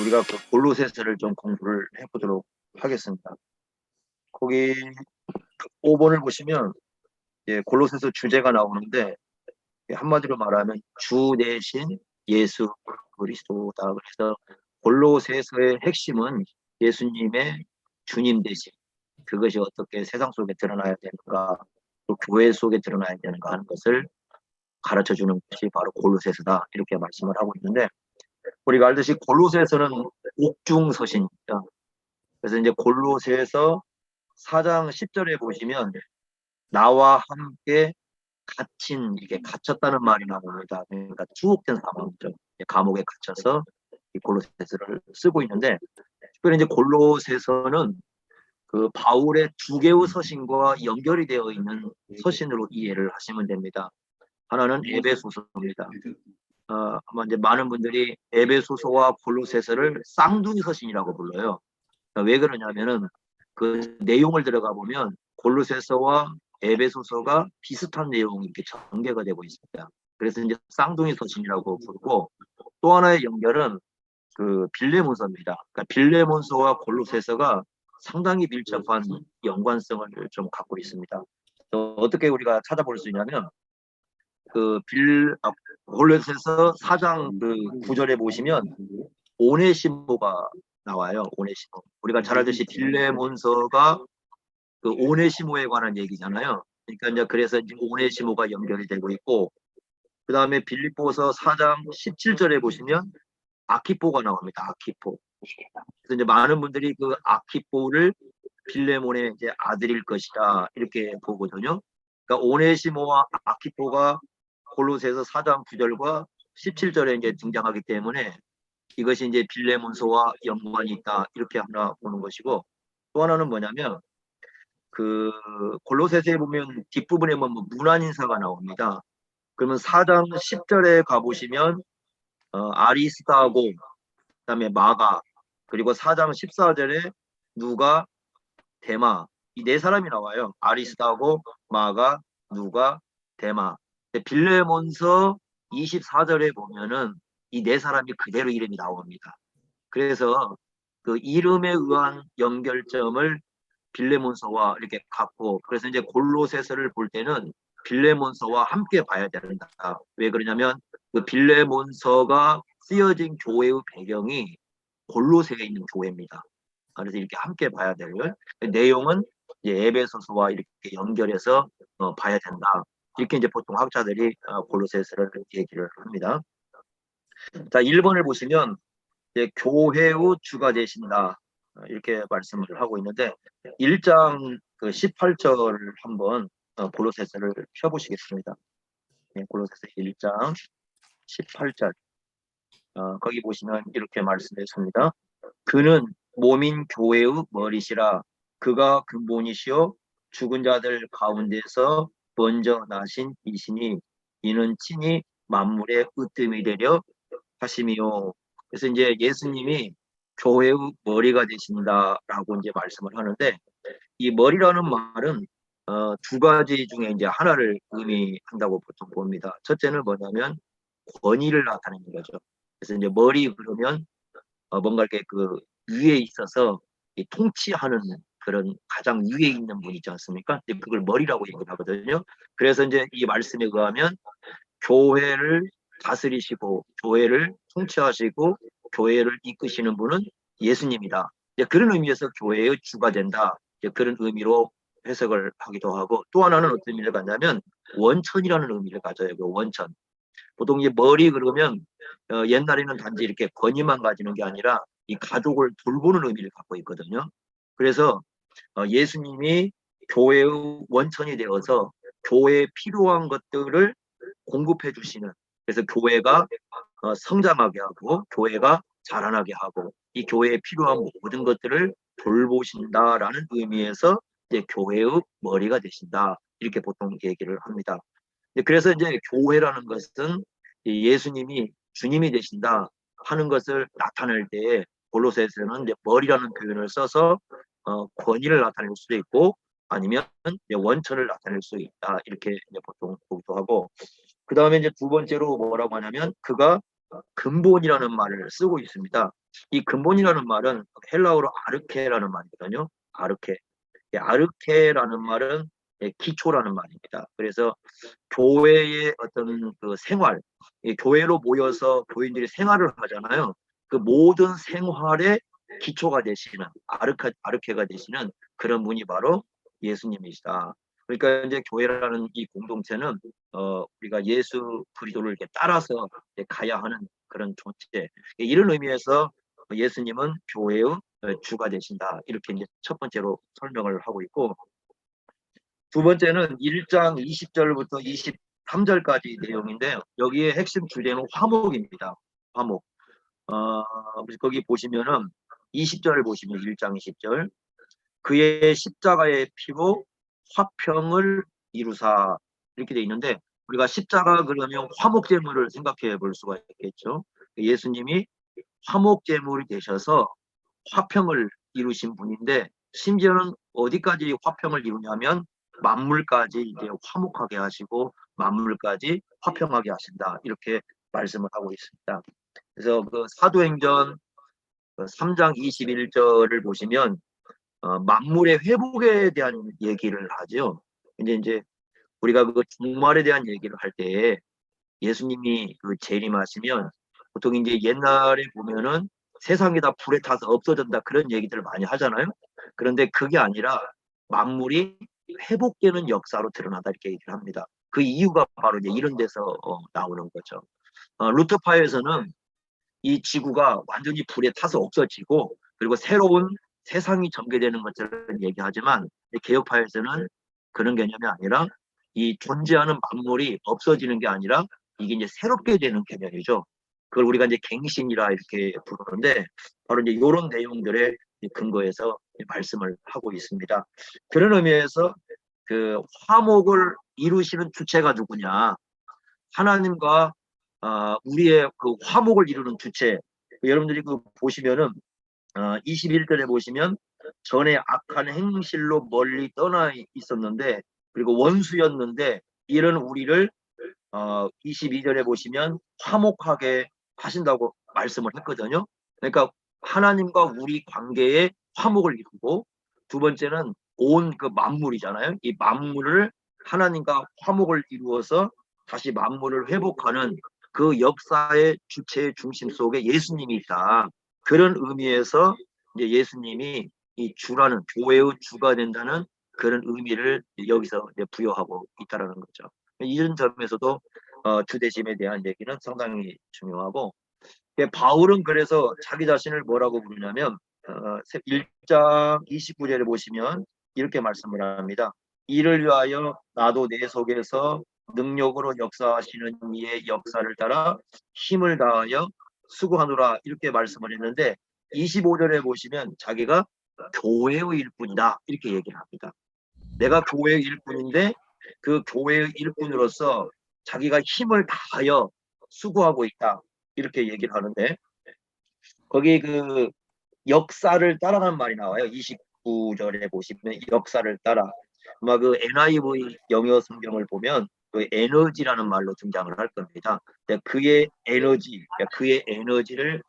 우리가 그 골로새서를 좀 공부를 해보도록 하겠습니다. 거기 5번을 보시면 골로새서 주제가 나오는데 한마디로 말하면 주 대신 예수 그리스도다. 그래서 골로새서의 핵심은 예수님의 주님 대신 그것이 어떻게 세상 속에 드러나야 되는가, 또 교회 속에 드러나야 되는가 하는 것을 가르쳐주는 것이 바로 골로새서다, 이렇게 말씀을 하고 있는데, 우리가 알듯이 골로새서는 옥중서신입니다. 그래서 이제 골로새서 4장 10절에 보시면 나와 함께 갇힌, 이게 갇혔다는 말이 나옵니다. 그러니까 투옥된 상황이죠. 감옥에 갇혀서 이 골로새서를 쓰고 있는데, 특별히 이제 골로새서는 그 바울의 두 개의 서신과 연결이 되어 있는 서신으로 이해를 하시면 됩니다. 하나는 에베소서입니다. 아마 이제 많은 분들이 에베소서와 골로새서를 쌍둥이 서신이라고 불러요. 왜 그러냐면은 그 내용을 들어가 보면 골로새서와 에베소서가 비슷한 내용이 이렇게 전개가 되고 있습니다. 그래서 이제 쌍둥이 서신이라고 부르고, 또 하나의 연결은 그 빌레몬서입니다. 그러니까 빌레몬서와 골로새서가 상당히 밀접한 연관성을 좀 갖고 있습니다. 또 어떻게 우리가 찾아볼 수 있냐면 골로새서 4장 그 9절에 보시면 오네시모가 나와요. 오네시모. 우리가 잘 알듯이 빌레몬서가 그 오네시모에 관한 얘기잖아요. 그러니까 이제 그래서 이제 오네시모가 연결이 되고 있고, 그 다음에 빌립보서 4장 17절에 보시면 아키포가 나옵니다. 아키포. 그래서 이제 많은 분들이 그 아키포를 빌레몬의 이제 아들일 것이다, 이렇게 보거든요. 그러니까 오네시모와 아키포가 골로새서 4장 9절과 17절에 이제 등장하기 때문에 이것이 이제 빌레몬서와 연관이 있다, 이렇게 하나 보는 것이고, 또 하나는 뭐냐면 그 골로새서에 보면 뒷부분에 뭐 문안인사가 나옵니다. 그러면 4장 10절에 가보시면 아리스타고, 그다음에 마가, 그리고 4장 14절에 누가, 데마, 이 네 사람이 나와요. 아리스타고, 마가, 누가, 데마. 빌레몬서 24절에 보면은 이 네 사람이 그대로 이름이 나옵니다. 그래서 그 이름에 의한 연결점을 빌레몬서와 이렇게 갖고, 그래서 이제 골로새서를 볼 때는 빌레몬서와 함께 봐야 된다. 왜 그러냐면 그 빌레몬서가 쓰여진 교회의 배경이 골로새에 있는 교회입니다. 그래서 이렇게 함께 봐야 될 내용은 이제 에베소서와 이렇게 연결해서 봐야 된다. 이렇게 이제 보통 학자들이 골로새서를 얘기를 합니다. 자, 1번을 보시면 이제 교회의 주가 되신다, 이렇게 말씀을 하고 있는데, 1장 그 18절을 한번 골로새서를 펴보시겠습니다. 골로새서 1장 18절, 거기 보시면 이렇게 말씀했습니다. 그는 몸인 교회의 머리시라. 그가 근본이시요 죽은 자들 가운데서 먼저 나신 이시니 이는 친히 만물의 으뜸이 되려 하심이요. 그래서 이제 예수님이 교회의 머리가 되신다라고 이제 말씀을 하는데, 이 머리라는 말은 두 가지 중에 이제 하나를 의미한다고 보통 봅니다. 첫째는 뭐냐면 권위를 나타내는 거죠. 그래서 이제 머리 그러면 뭔가 이렇게 그 위에 있어서 이 통치하는 그런 가장 위에 있는 분 있지 않습니까? 그걸 머리라고 얘기를 하거든요. 그래서 이제 이 말씀에 의하면 교회를 다스리시고 교회를 통치하시고 교회를 이끄시는 분은 예수님이다. 그런 의미에서 교회의 주가 된다, 그런 의미로 해석을 하기도 하고, 또 하나는 어떤 의미를 갖냐면 원천이라는 의미를 가져요. 그 원천. 보통 이제 머리 그러면 옛날에는 단지 이렇게 권위만 가지는 게 아니라 이 가족을 돌보는 의미를 갖고 있거든요. 그래서 예수님이 교회의 원천이 되어서 교회에 필요한 것들을 공급해 주시는, 그래서 교회가 성장하게 하고 교회가 자라나게 하고 이 교회에 필요한 모든 것들을 돌보신다라는 의미에서 이제 교회의 머리가 되신다, 이렇게 보통 얘기를 합니다. 그래서 이제 교회라는 것은 예수님이 주님이 되신다 하는 것을 나타낼 때에 골로새서는 이제 머리라는 표현을 써서 권위를 나타낼 수도 있고 아니면 이제 원천을 나타낼 수 있다, 이렇게 이제 보통 보기도 하고, 그 다음에 이제 두 번째로 뭐라고 하냐면 그가 근본이라는 말을 쓰고 있습니다. 이 근본이라는 말은 헬라어로 아르케라는 말이거든요. 아르케. 아르케라는 말은 기초라는 말입니다. 그래서 교회의 어떤 그 생활, 교회로 모여서 교인들이 생활을 하잖아요. 그 모든 생활의 기초가 되시는 아르케가 되시는 그런 분이 바로 예수님이시다. 그러니까 이제 교회라는 이 공동체는 우리가 예수 그리스도를 이렇게 따라서 이제 가야 하는 그런 존재. 이런 의미에서 예수님은 교회의 주가 되신다. 이렇게 이제 첫 번째로 설명을 하고 있고, 두 번째는 1장 20절부터 23절까지 내용인데, 여기에 핵심 주제는 화목입니다. 화목. 거기 보시면은 20절을 보시면 1장 20절. 그의 십자가의 피로 화평을 이루사, 이렇게 돼 있는데, 우리가 십자가 그러면 화목제물을 생각해 볼 수가 있겠죠. 예수님이 화목제물이 되셔서 화평을 이루신 분인데, 심지어는 어디까지 화평을 이루냐면 만물까지 이제 화목하게 하시고 만물까지 화평하게 하신다, 이렇게 말씀을 하고 있습니다. 그래서 그 사도행전 3장 21절을 보시면 만물의 회복에 대한 얘기를 하죠. 이제 우리가 그 종말에 대한 얘기를 할 때 예수님이 그 재림하시면 보통 이제 옛날에 보면은 세상이 다 불에 타서 없어진다, 그런 얘기들을 많이 하잖아요. 그런데 그게 아니라 만물이 회복되는 역사로 드러난다, 이렇게 얘기를 합니다. 그 이유가 바로 이제 이런 데서 나오는 거죠. 루터파에서는 이 지구가 완전히 불에 타서 없어지고 그리고 새로운 세상이 전개되는 것처럼 얘기하지만, 개혁파에서는 그런 개념이 아니라 이 존재하는 만물이 없어지는 게 아니라 이게 이제 새롭게 되는 개념이죠. 그걸 우리가 이제 갱신이라 이렇게 부르는데, 바로 이제 이런 내용들의 근거에서 말씀을 하고 있습니다. 그런 의미에서 그 화목을 이루시는 주체가 누구냐? 하나님과 우리의 그 화목을 이루는 주체. 여러분들이 그 보시면은 21절에 보시면 전에 악한 행실로 멀리 떠나 있었는데 그리고 원수였는데 이런 우리를 22절에 보시면 화목하게 하신다고 말씀을 했거든요. 그러니까 하나님과 우리 관계에 화목을 이루고, 두 번째는 온 그 만물이잖아요. 이 만물을 하나님과 화목을 이루어서 다시 만물을 회복하는 그 역사의 주체의 중심 속에 예수님이 있다. 그런 의미에서 이제 예수님이 이 주라는, 교회의 주가 된다는 그런 의미를 여기서 이제 부여하고 있다라는 거죠. 이런 점에서도 주대심에 대한 얘기는 상당히 중요하고, 바울은 그래서 자기 자신을 뭐라고 부르냐면 1장 29절에 보시면 이렇게 말씀을 합니다. 이를 위하여 나도 내 속에서 능력으로 역사하시는 이의 역사를 따라 힘을 다하여 수고하노라, 이렇게 말씀을 했는데 25절에 보시면 자기가 교회의 일꾼이다, 이렇게 얘기를 합니다. 내가 교회의 일꾼인데 그 교회의 일꾼으로서 자기가 힘을 다하여 수고하고 있다, 이렇게 얘기를 하는데, 거기 그 역사를 따라가는 말이 나와요. 29절에 보시면 역사를 따라. 아마 그 NIV 영어 성경을 보면 그 에너지라는 말로 등장을 할 겁니다. 그의 에너지, 그의 에너지를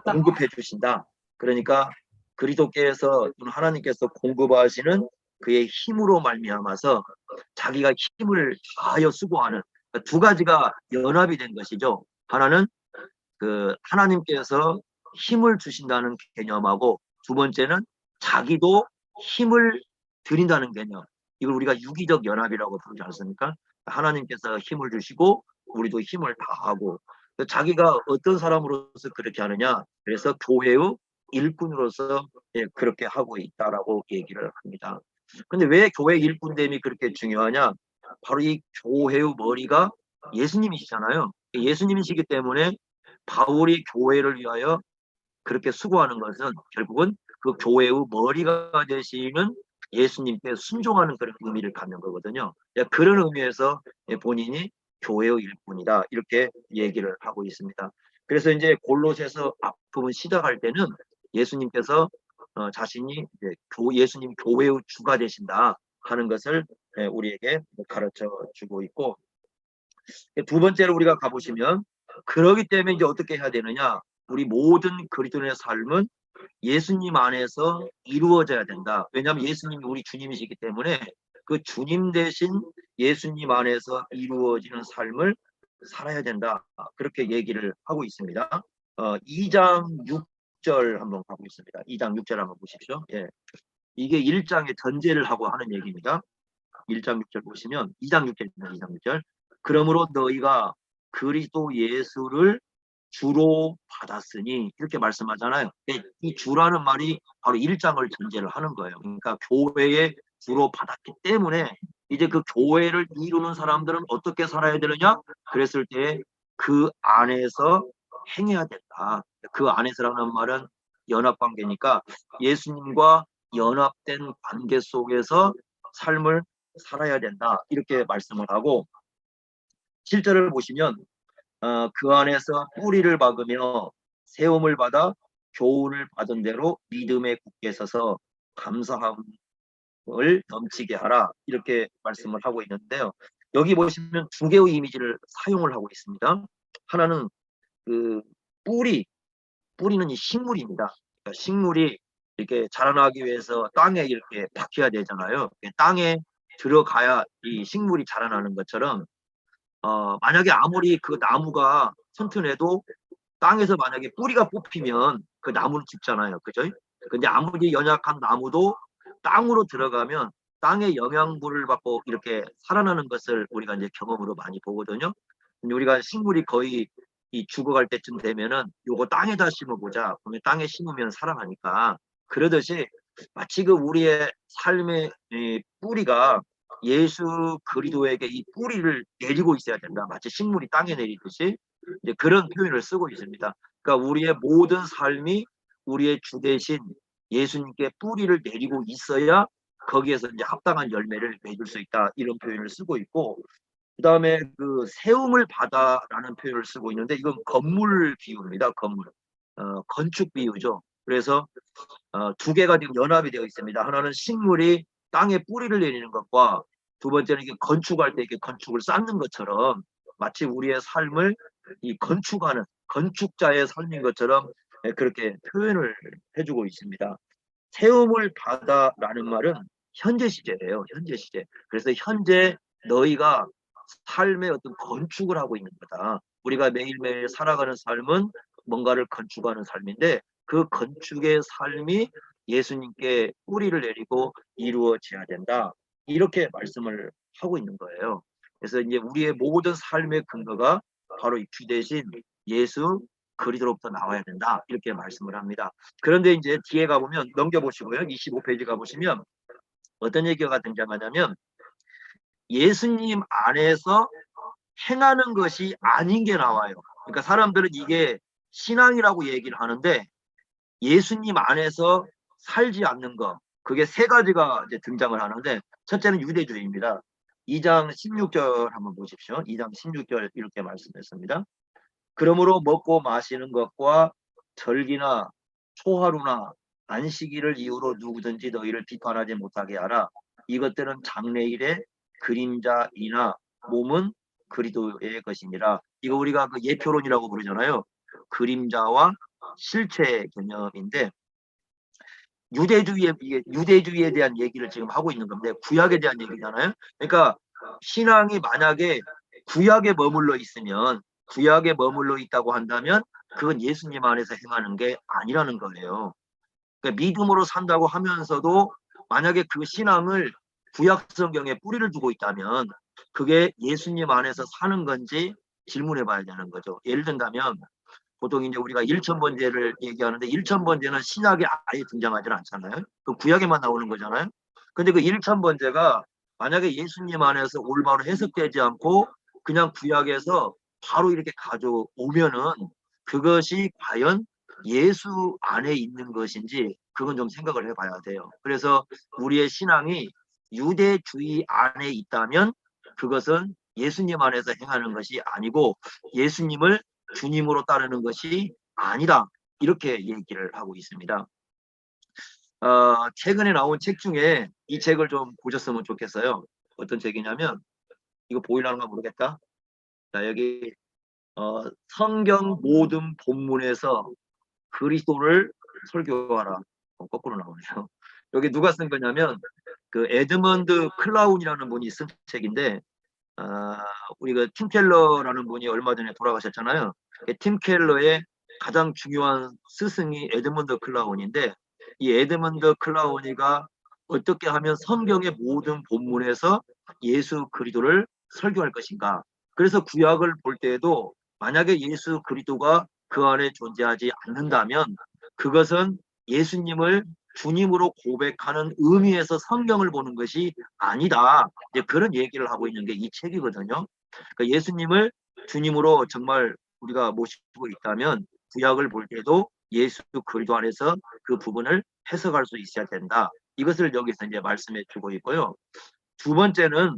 공급해 주신다. 그러니까 그리스도께서, 하나님께서 공급하시는 그의 힘으로 말미암아서 자기가 힘을 다하여 수고하는, 두 가지가 연합이 된 것이죠. 하나는 그 하나님께서 힘을 주신다는 개념하고, 두 번째는 자기도 힘을 드린다는 개념. 이걸 우리가 유기적 연합이라고 부르지 않습니까? 하나님께서 힘을 주시고 우리도 힘을 다하고, 자기가 어떤 사람으로서 그렇게 하느냐, 그래서 교회의 일꾼으로서 그렇게 하고 있다라고 얘기를 합니다. 근데 왜 교회 일꾼됨이 그렇게 중요하냐? 바로 이 교회의 머리가 예수님이시잖아요. 예수님이시기 때문에 바울이 교회를 위하여 그렇게 수고하는 것은 결국은 그 교회의 머리가 되시는 예수님께 순종하는 그런 의미를 갖는 거거든요. 그런 의미에서 본인이 교회의 일꾼이다, 이렇게 얘기를 하고 있습니다. 그래서 이제 골로새서 앞부분 시작할 때는 예수님께서 자신이 이제 예수님 교회의 주가 되신다 하는 것을 우리에게 가르쳐 주고 있고, 두 번째로 우리가 가보시면 그러기 때문에 이제 어떻게 해야 되느냐? 우리 모든 그리스도인의 삶은 예수님 안에서 이루어져야 된다. 왜냐하면 예수님이 우리 주님이시기 때문에 그 주님 대신 예수님 안에서 이루어지는 삶을 살아야 된다. 그렇게 얘기를 하고 있습니다. 2장 6절 한번 가고 있습니다. 2장 6절 한번 보십시오. 예. 이게 1장의 전제를 하고 하는 얘기입니다. 1장 6절 보시면 2장 6절입니다. 2장 6절. 그러므로 너희가 그리스도 예수를 주로 받았으니 이렇게 말씀하잖아요. 이 주라는 말이 바로 1장을 전제를 하는 거예요. 그러니까 교회에 주로 받았기 때문에 이제 그 교회를 이루는 사람들은 어떻게 살아야 되느냐? 그랬을 때 그 안에서 행해야 된다. 그 안에서라는 말은 연합관계니까 예수님과 연합된 관계 속에서 삶을 살아야 된다. 이렇게 말씀을 하고 7절을 보시면 그 안에서 뿌리를 박으며 세움을 받아 교훈을 받은 대로 믿음에 굳게 서서 감사함을 넘치게 하라. 이렇게 말씀을 하고 있는데요. 여기 보시면 두 개의 이미지를 사용을 하고 있습니다. 하나는 그 뿌리는 이 식물입니다. 그러니까 식물이 이렇게 자라나기 위해서 땅에 이렇게 박혀야 되잖아요. 땅에 들어가야 이 식물이 자라나는 것처럼 만약에 아무리 그 나무가 튼튼해도 땅에서 만약에 뿌리가 뽑히면 그 나무는 죽잖아요. 그죠? 근데 아무리 연약한 나무도 땅으로 들어가면 땅의 영양분을 받고 이렇게 살아나는 것을 우리가 이제 경험으로 많이 보거든요. 우리가 식물이 거의 이 죽어갈 때쯤 되면은 요거 땅에다 심어보자. 그러면 땅에 심으면 살아나니까. 그러듯이 마치 그 우리의 삶의 이 뿌리가 예수 그리스도에게 이 뿌리를 내리고 있어야 된다. 마치 식물이 땅에 내리듯이 이제 그런 표현을 쓰고 있습니다. 그러니까 우리의 모든 삶이 우리의 주 대신 예수님께 뿌리를 내리고 있어야 거기에서 이제 합당한 열매를 맺을 수 있다. 이런 표현을 쓰고 있고, 그 다음에 그 세움을 받아라는 표현을 쓰고 있는데 이건 건물 비유입니다. 건물. 건축 비유죠. 그래서 두 개가 지금 연합이 되어 있습니다. 하나는 식물이 땅에 뿌리를 내리는 것과 두 번째는 이게 건축할 때 이렇게 건축을 쌓는 것처럼 마치 우리의 삶을 이 건축하는 건축자의 삶인 것처럼 그렇게 표현을 해주고 있습니다. 세움을 받아라는 말은 현재 시제예요. 현재 시제. 그래서 현재 너희가 삶의 어떤 건축을 하고 있는 거다. 우리가 매일매일 살아가는 삶은 뭔가를 건축하는 삶인데 그 건축의 삶이 예수님께 뿌리를 내리고 이루어져야 된다. 이렇게 말씀을 하고 있는 거예요. 그래서 이제 우리의 모든 삶의 근거가 바로 이 주 대신 예수 그리스도로부터 나와야 된다. 이렇게 말씀을 합니다. 그런데 이제 뒤에 가보면 넘겨보시고요. 25페이지 가보시면 어떤 얘기가 등장하냐면 예수님 안에서 행하는 것이 아닌 게 나와요. 그러니까 사람들은 이게 신앙이라고 얘기를 하는데 예수님 안에서 살지 않는 것, 그게 세 가지가 이제 등장을 하는데 첫째는 유대주의입니다. 2장 16절 한번 보십시오. 2장 16절 이렇게 말씀했습니다. 그러므로 먹고 마시는 것과 절기나 초하루나 안식일을 이유로 누구든지 너희를 비판하지 못하게 하라. 이것들은 장래일의 그림자이나 몸은 그리스도의 것이니라. 이거 우리가 그 예표론이라고 부르잖아요. 그림자와 실체 개념인데 유대주의에 대한 얘기를 지금 하고 있는 건데 구약에 대한 얘기잖아요. 그러니까 신앙이 만약에 구약에 머물러 있으면 구약에 머물러 있다고 한다면 그건 예수님 안에서 행하는 게 아니라는 거예요. 그러니까 믿음으로 산다고 하면서도 만약에 그 신앙을 구약 성경에 뿌리를 두고 있다면 그게 예수님 안에서 사는 건지 질문해 봐야 되는 거죠. 예를 든다면 보통 이제 우리가 일천번제를 얘기하는데 일천번제는 신약에 아예 등장하지 않잖아요. 그 구약에만 나오는 거잖아요. 근데 그 일천번제가 만약에 예수님 안에서 올바로 해석되지 않고 그냥 구약에서 바로 이렇게 가져오면은 그것이 과연 예수 안에 있는 것인지 그건 좀 생각을 해봐야 돼요. 그래서 우리의 신앙이 유대주의 안에 있다면 그것은 예수님 안에서 행하는 것이 아니고 예수님을 주님으로 따르는 것이 아니다. 이렇게 얘기를 하고 있습니다. 최근에 나온 책 중에 이 책을 좀 보셨으면 좋겠어요. 어떤 책이냐면 이거 보이려는가 모르겠다. 자, 여기 성경 모든 본문에서 그리스도를 설교하라. 거꾸로 나오네요. 여기 누가 쓴 거냐면 그 에드먼드 클라운이라는 분이 쓴 책인데, 우리 그 팀 켈러라는 분이 얼마 전에 돌아가셨잖아요. 팀 켈러의 가장 중요한 스승이 에드먼드 클라운인데, 이 에드먼드 클라운이가 어떻게 하면 성경의 모든 본문에서 예수 그리스도를 설교할 것인가. 그래서 구약을 볼 때에도 만약에 예수 그리스도가 그 안에 존재하지 않는다면 그것은 예수님을 주님으로 고백하는 의미에서 성경을 보는 것이 아니다. 이제 그런 얘기를 하고 있는 게 이 책이거든요. 그러니까 예수님을 주님으로 정말 우리가 모시고 있다면 구약을 볼 때도 예수 그리스도 안에서 그 부분을 해석할 수 있어야 된다. 이것을 여기서 이제 말씀해 주고 있고요. 두 번째는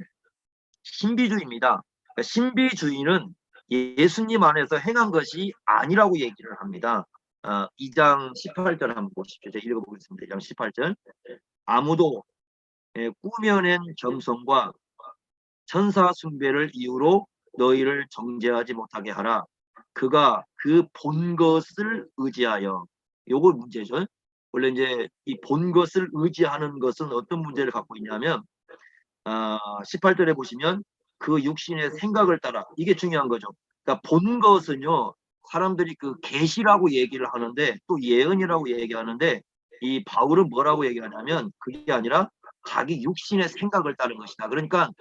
신비주의입니다. 그러니까 신비주의는 예수님 안에서 행한 것이 아니라고 얘기를 합니다. 2장 18절 한번 보십시오. 제가 읽어보겠습니다. 2장 18절. 아무도 꾸며낸 겸손과 천사 숭배를 이유로 너희를 정죄하지 못하게 하라. 그가 그 본 것을 의지하여. 요거 문제죠. 원래 이제 이 본 것을 의지하는 것은 어떤 문제를 갖고 있냐면 18절에 보시면 그 육신의 생각을 따라, 이게 중요한 거죠. 그러니까 본 것은요, 사람들이 그 계시라고 얘기를 하는데 또 예언이라고 얘기하는데, 이 바울은 뭐라고 얘기하냐면 그게 아니라 자기 육신의 생각을 따른 것이다. 그러니까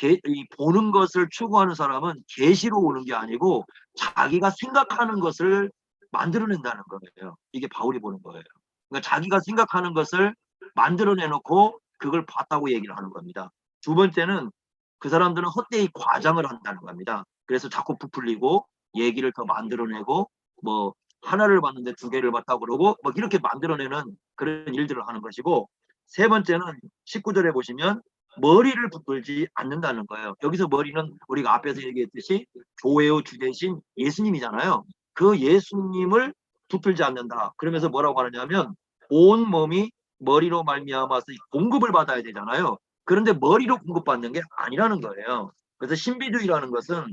이 보는 것을 추구하는 사람은 계시로 오는 게 아니고 자기가 생각하는 것을 만들어낸다는 거예요. 이게 바울이 보는 거예요. 그러니까 자기가 생각하는 것을 만들어내놓고 그걸 봤다고 얘기를 하는 겁니다. 두 번째는 그 사람들은 헛되이 과장을 한다는 겁니다. 그래서 자꾸 부풀리고 얘기를 더 만들어내고, 뭐 하나를 봤는데 두 개를 봤다고 그러고 뭐 이렇게 만들어내는 그런 일들을 하는 것이고, 세 번째는 19절에 보시면 머리를 붙들지 않는다는 거예요. 여기서 머리는 우리가 앞에서 얘기했듯이 교회의 주 대신 예수님이잖아요. 그 예수님을 붙들지 않는다. 그러면서 뭐라고 하느냐면 온 몸이 머리로 말미암아서 공급을 받아야 되잖아요. 그런데 머리로 공급받는 게 아니라는 거예요. 그래서 신비주의라는 것은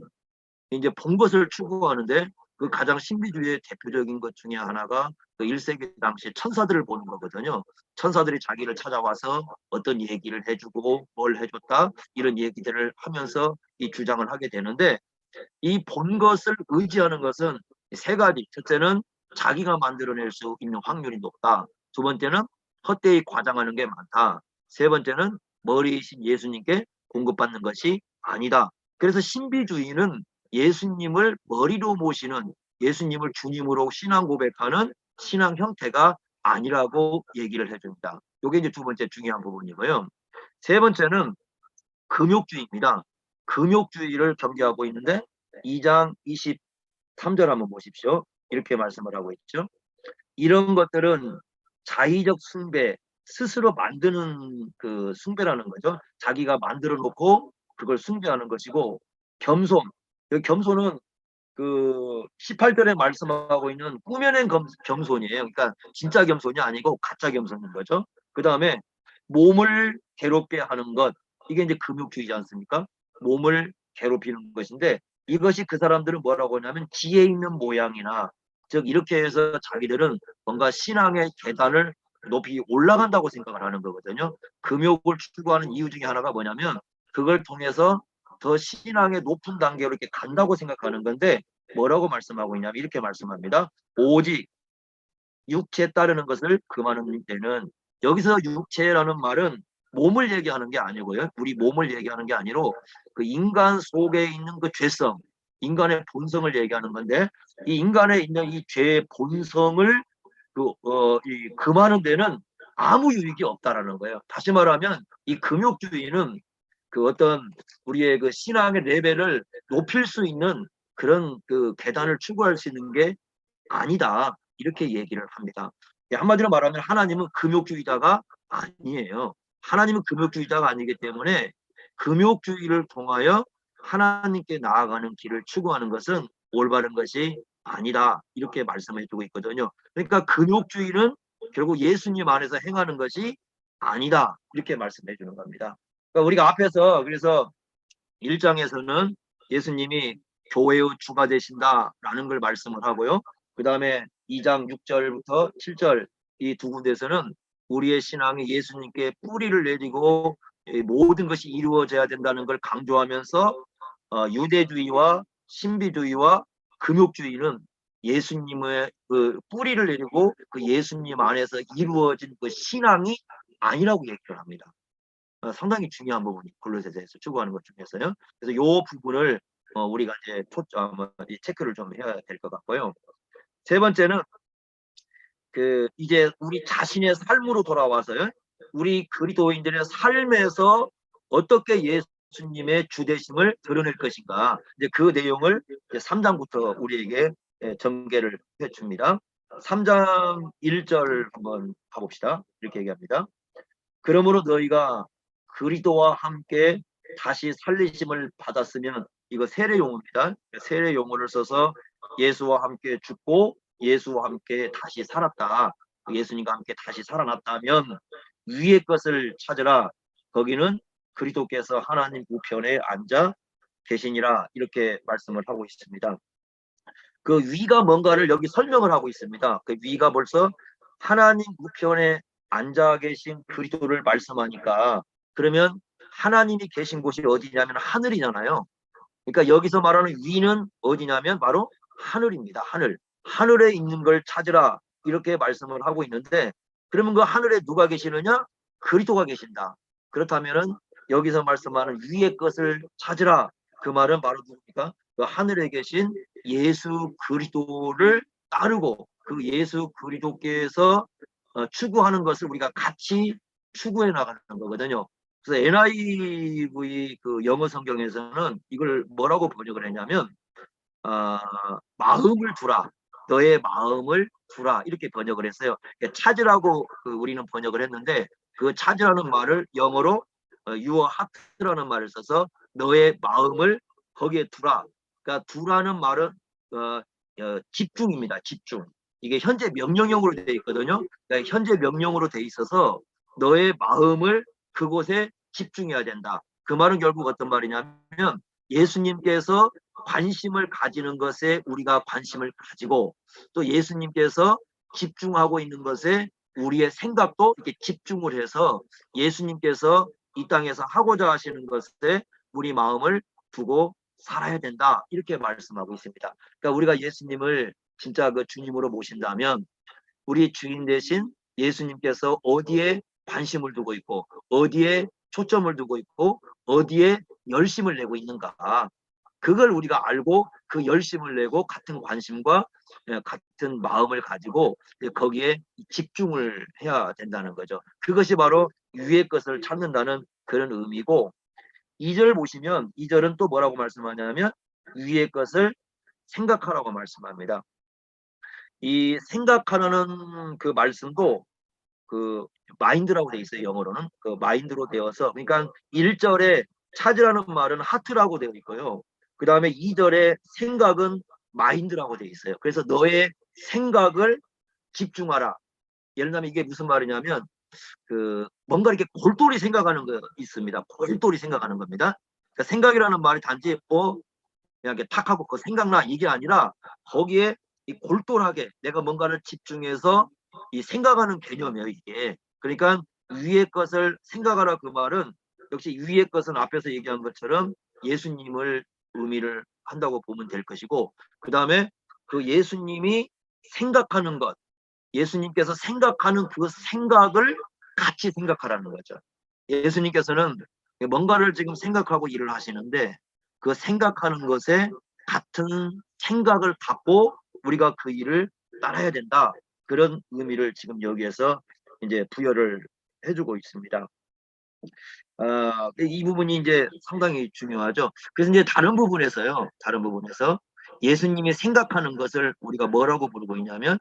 이제 본 것을 추구하는데 그 가장 신비주의의 대표적인 것 중에 하나가 그 1세기 당시 천사들을 보는 거거든요. 천사들이 자기를 찾아와서 어떤 얘기를 해주고 뭘 해줬다 이런 얘기들을 하면서 이 주장을 하게 되는데, 이 본 것을 의지하는 것은 세 가지. 첫째는 자기가 만들어낼 수 있는 확률이 높다. 두 번째는 헛되이 과장하는 게 많다. 세 번째는 머리이신 예수님께 공급받는 것이 아니다. 그래서 신비주의는 예수님을 머리로 모시는, 예수님을 주님으로 신앙 고백하는 신앙 형태가 아니라고 얘기를 해줍니다. 이게 이제 두 번째 중요한 부분이고요. 세 번째는 금욕주의입니다. 금욕주의를 경계하고 있는데 2장 23절 한번 보십시오. 이렇게 말씀을 하고 있죠. 이런 것들은 자의적 숭배, 스스로 만드는 그 숭배라는 거죠. 자기가 만들어 놓고 그걸 숭배하는 것이고, 겸손. 여기 겸손은 그 18절에 말씀하고 있는 꾸며낸 겸손이에요. 그러니까 진짜 겸손이 아니고 가짜 겸손인 거죠. 그 다음에 몸을 괴롭게 하는 것. 이게 이제 금욕주의지 않습니까? 몸을 괴롭히는 것인데, 이것이 그 사람들은 뭐라고 하냐면 지혜 있는 모양이나, 즉 이렇게 해서 자기들은 뭔가 신앙의 계단을 높이 올라간다고 생각을 하는 거거든요. 금욕을 추구하는 이유 중에 하나가 뭐냐면 그걸 통해서 더 신앙의 높은 단계로 이렇게 간다고 생각하는 건데, 뭐라고 말씀하고 있냐면 이렇게 말씀합니다. 오직 육체에 따르는 것을 금하는 데는, 여기서 육체라는 말은 몸을 얘기하는 게 아니고요. 우리 몸을 얘기하는 게 아니로 그 인간 속에 있는 그 죄성, 인간의 본성을 얘기하는 건데, 이 인간에 있는 이 죄의 본성을 금하는 데는 아무 유익이 없다라는 거예요. 다시 말하면 이 금욕주의는 그 어떤 우리의 그 신앙의 레벨을 높일 수 있는 그런 그 계단을 추구할 수 있는 게 아니다. 이렇게 얘기를 합니다. 한마디로 말하면 하나님은 금욕주의자가 아니에요. 하나님은 금욕주의자가 아니기 때문에 금욕주의를 통하여 하나님께 나아가는 길을 추구하는 것은 올바른 것이 아니다. 이렇게 말씀해 주고 있거든요. 그러니까 금욕주의는 결국 예수님 안에서 행하는 것이 아니다. 이렇게 말씀해 주는 겁니다. 그러니까 우리가 앞에서 그래서 1장에서는 예수님이 교회의 주가 되신다라는 걸 말씀을 하고요. 그 다음에 2장 6절부터 7절 이 두 군데에서는 우리의 신앙이 예수님께 뿌리를 내리고 모든 것이 이루어져야 된다는 걸 강조하면서 유대주의와 신비주의와 금욕주의는 예수님의 그 뿌리를 내리고 그 예수님 안에서 이루어진 그 신앙이 아니라고 얘기를 합니다. 상당히 중요한 부분이 골로새서에서 추구하는 것 중에서요. 그래서 이 부분을 우리가 이제 체크를 좀 해야 될 것 같고요. 세 번째는 이제 우리 자신의 삶으로 돌아와서요. 우리 그리스도인들의 삶에서 어떻게 예수님의 주되심을 드러낼 것인가. 이제 그 내용을 이제 3장부터 우리에게 전개를 해줍니다. 3장 1절 한번 가봅시다. 이렇게 얘기합니다. 그러므로 너희가 그리스도와 함께 다시 살리심을 받았으면, 이거 세례 용어입니다. 세례 용어를 써서 예수와 함께 죽고 예수와 함께 다시 살았다. 예수님과 함께 다시 살아났다면 위의 것을 찾으라. 거기는 그리스도께서 하나님 우편에 앉아 계시니라. 이렇게 말씀을 하고 있습니다. 그 위가 뭔가를 여기 설명을 하고 있습니다. 그 위가 벌써 하나님 우편에 앉아 계신 그리스도를 말씀하니까, 그러면 하나님이 계신 곳이 어디냐면 하늘이잖아요. 그러니까 여기서 말하는 위는 어디냐면 바로 하늘입니다. 하늘에 있는 걸 찾으라, 이렇게 말씀을 하고 있는데, 그러면 그 하늘에 누가 계시느냐? 그리스도가 계신다. 그렇다면은 여기서 말씀하는 위의 것을 찾으라, 그 말은 바로 누굽니까? 그 하늘에 계신 예수 그리스도를 따르고 그 예수 그리스도께서 추구하는 것을 우리가 같이 추구해 나가는 거거든요. 그래서 NIV 그 영어 성경에서는 이걸 뭐라고 번역을 했냐면 마음을 두라, 너의 마음을 두라, 이렇게 번역을 했어요. 찾으라고 우리는 번역을 했는데, 그 찾으라는 말을 영어로 your heart라는 말을 써서 너의 마음을 거기에 두라. 그러니까 두라는 말은 집중입니다. 집중. 이게 현재 명령형으로 되어 있거든요. 그러니까 현재 명령으로 되어 있어서 너의 마음을 그곳에 집중해야 된다. 그 말은 결국 어떤 말이냐면 예수님께서 관심을 가지는 것에 우리가 관심을 가지고, 또 예수님께서 집중하고 있는 것에 우리의 생각도 이렇게 집중을 해서 예수님께서 이 땅에서 하고자 하시는 것에 우리 마음을 두고 살아야 된다. 이렇게 말씀하고 있습니다. 그러니까 우리가 예수님을 진짜 그 주님으로 모신다면 우리 주인 대신 예수님께서 어디에 관심을 두고 있고 어디에 초점을 두고 있고 어디에 열심을 내고 있는가, 그걸 우리가 알고 그 열심을 내고 같은 관심과 같은 마음을 가지고 거기에 집중을 해야 된다는 거죠. 그것이 바로 위의 것을 찾는다는 그런 의미고, 2절 보시면 2절은 또 뭐라고 말씀하냐면 위의 것을 생각하라고 말씀합니다. 이 생각하라는 그 말씀도 그 마인드라고 돼 있어요. 영어로는 그 마인드로 되어서, 그러니까 1절에 찾으라는 말은 하트라고 되어 있고요. 그 다음에 2절에 생각은 마인드라고 되어 있어요. 그래서 너의 생각을 집중하라. 예를 들면 이게 무슨 말이냐면 뭔가 이렇게 골똘히 생각하는 거 있습니다. 골똘히 생각하는 겁니다. 그러니까 생각이라는 말이 단지 그냥 이렇게 탁 하고 그 생각나 이게 아니라 거기에 이 골똘하게 내가 뭔가를 집중해서 이 생각하는 개념이에요, 이게. 그러니까 위의 것을 생각하라, 그 말은 역시 위의 것은 앞에서 얘기한 것처럼 예수님을 의미를 한다고 보면 될 것이고, 그 다음에 그 예수님이 생각하는 것, 예수님께서 생각하는 그 생각을 같이 생각하라는 거죠. 예수님께서는 뭔가를 지금 생각하고 일을 하시는데 그 생각하는 것에 같은 생각을 갖고 우리가 그 일을 따라야 된다. 그런 의미를 지금 여기에서 이제 부여를 해주고 있습니다. 이 부분이 이제 상당히 중요하죠. 그래서 이제 다른 부분에서 예수님이 생각하는 것을 우리가 뭐라고 부르고 있냐면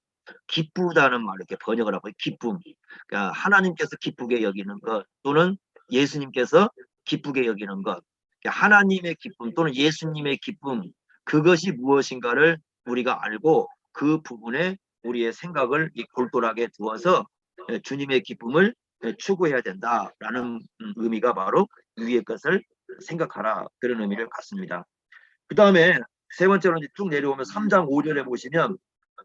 기쁘다는 말, 이렇게 번역을 하고 기쁨. 그러니까 하나님께서 기쁘게 여기는 것 또는 예수님께서 기쁘게 여기는 것. 그러니까 하나님의 기쁨 또는 예수님의 기쁨, 그것이 무엇인가를 우리가 알고 그 부분에 우리의 생각을 골똘하게 두어서 주님의 기쁨을 추구해야 된다라는 의미가 바로 위의 것을 생각하라, 그런 의미를 갖습니다. 그 다음에 세 번째로 이제 쭉 내려오면 3장 5절에 보시면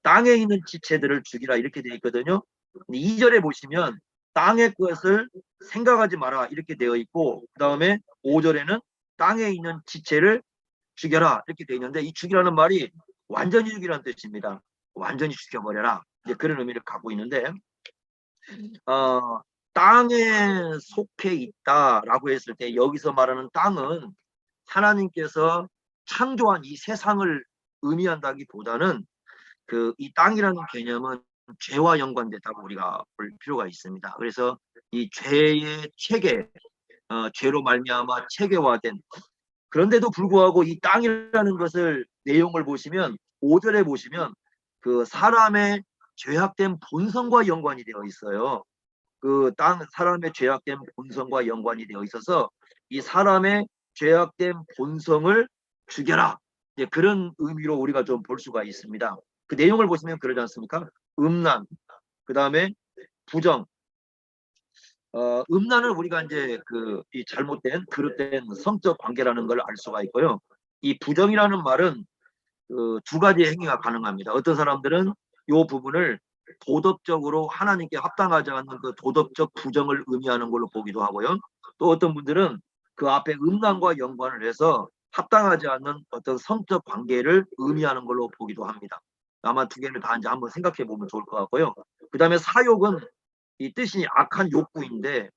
땅에 있는 지체들을 죽이라 이렇게 되어 있거든요. 2절에 보시면 땅의 것을 생각하지 마라 이렇게 되어 있고, 그 다음에 5절에는 땅에 있는 지체를 죽여라 이렇게 되어 있는데, 이 죽이라는 말이 완전히 죽이라는 뜻입니다. 완전히 죽여버려라, 이제 그런 의미를 갖고 있는데, 땅에 속해 있다라고 했을 때 여기서 말하는 땅은 하나님께서 창조한 이 세상을 의미한다기보다는 이 땅이라는 개념은 죄와 연관됐다고 우리가 볼 필요가 있습니다. 그래서 이 죄의 체계, 죄로 말미암아 체계화된, 그런데도 불구하고 이 땅이라는 것을 내용을 보시면 5절에 보시면 그 사람의 죄악된 본성과 연관이 되어 있어요. 사람의 죄악된 본성과 연관이 되어 있어서 이 사람의 죄악된 본성을 죽여라, 이제 그런 의미로 우리가 좀 볼 수가 있습니다. 그 내용을 보시면 그러지 않습니까? 음란, 그 다음에 부정. 음란을 우리가 이제 이 잘못된 그릇된 성적 관계라는 걸 알 수가 있고요. 이 부정이라는 말은 두 가지 행위가 가능합니다. 어떤 사람들은 이 부분을 도덕적으로 하나님께 합당하지 않는 그 도덕적 부정을 의미하는 걸로 보기도 하고요. 또 어떤 분들은 그 앞에 음란과 연관을 해서 합당하지 않는 어떤 성적 관계를 의미하는 걸로 보기도 합니다. 아마 두 개를 다 이제 한번 생각해 보면 좋을 것 같고요. 그 다음에 사욕은 이 뜻이 악한 욕구인데,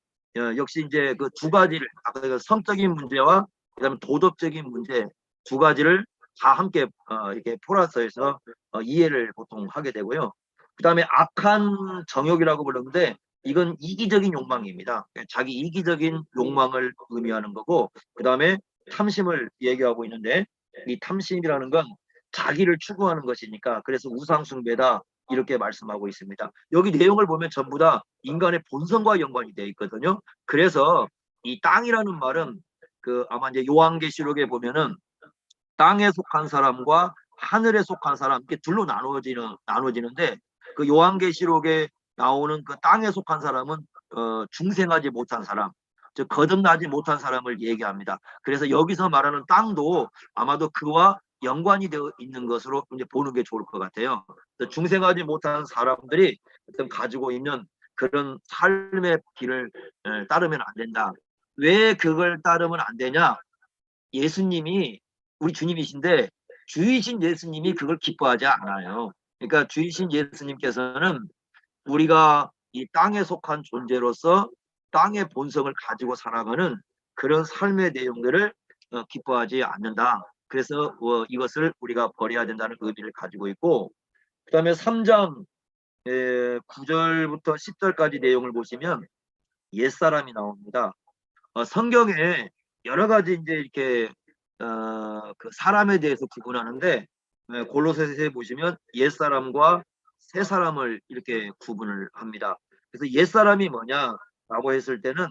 역시 이제 그 두 가지를, 아까 그 성적인 문제와 그다음에 도덕적인 문제 두 가지를 다 함께 이렇게 플러스해서 이해를 보통 하게 되고요. 그 다음에 악한 정욕이라고 불렀는데 이건 이기적인 욕망입니다. 자기 이기적인 욕망을 의미하는 거고, 그 다음에 탐심을 얘기하고 있는데 이 탐심이라는 건 자기를 추구하는 것이니까 그래서 우상숭배다 이렇게 말씀하고 있습니다. 여기 내용을 보면 전부 다 인간의 본성과 연관이 되어 있거든요. 그래서 이 땅이라는 말은 아마 이제 요한계시록에 보면은 땅에 속한 사람과 하늘에 속한 사람, 이렇게 둘로 나눠지는데 그 요한계시록에 나오는 그 땅에 속한 사람은 중생하지 못한 사람, 즉 거듭나지 못한 사람을 얘기합니다. 그래서 여기서 말하는 땅도 아마도 그와 연관이 되어 있는 것으로 이제 보는 게 좋을 것 같아요. 중생하지 못한 사람들이 어떤 가지고 있는 그런 삶의 길을 따르면 안 된다. 왜 그걸 따르면 안 되냐? 예수님이 우리 주님이신데 주이신 예수님이 그걸 기뻐하지 않아요. 그러니까 주이신 예수님께서는 우리가 이 땅에 속한 존재로서 땅의 본성을 가지고 살아가는 그런 삶의 내용들을 기뻐하지 않는다. 그래서 이것을 우리가 버려야 된다는 의미를 가지고 있고, 그 다음에 3장 9절부터 10절까지 내용을 보시면 옛사람이 나옵니다. 성경에 여러 가지 이제 이렇게 그 사람에 대해서 구분하는데, 골로새서에 보시면 옛사람과 새사람을 이렇게 구분을 합니다. 그래서 옛사람이 뭐냐라고 했을 때는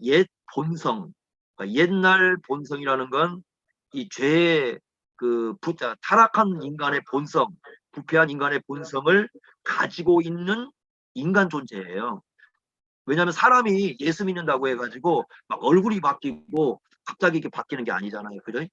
옛 본성, 그러니까 옛날 본성이라는 건 이 죄의 타락한 인간의 본성, 부패한 인간의 본성을 가지고 있는 인간 존재예요. 왜냐하면 사람이 예수 믿는다고 해가지고 막 얼굴이 바뀌고 갑자기 이렇게 바뀌는 게 아니잖아요. 그죠?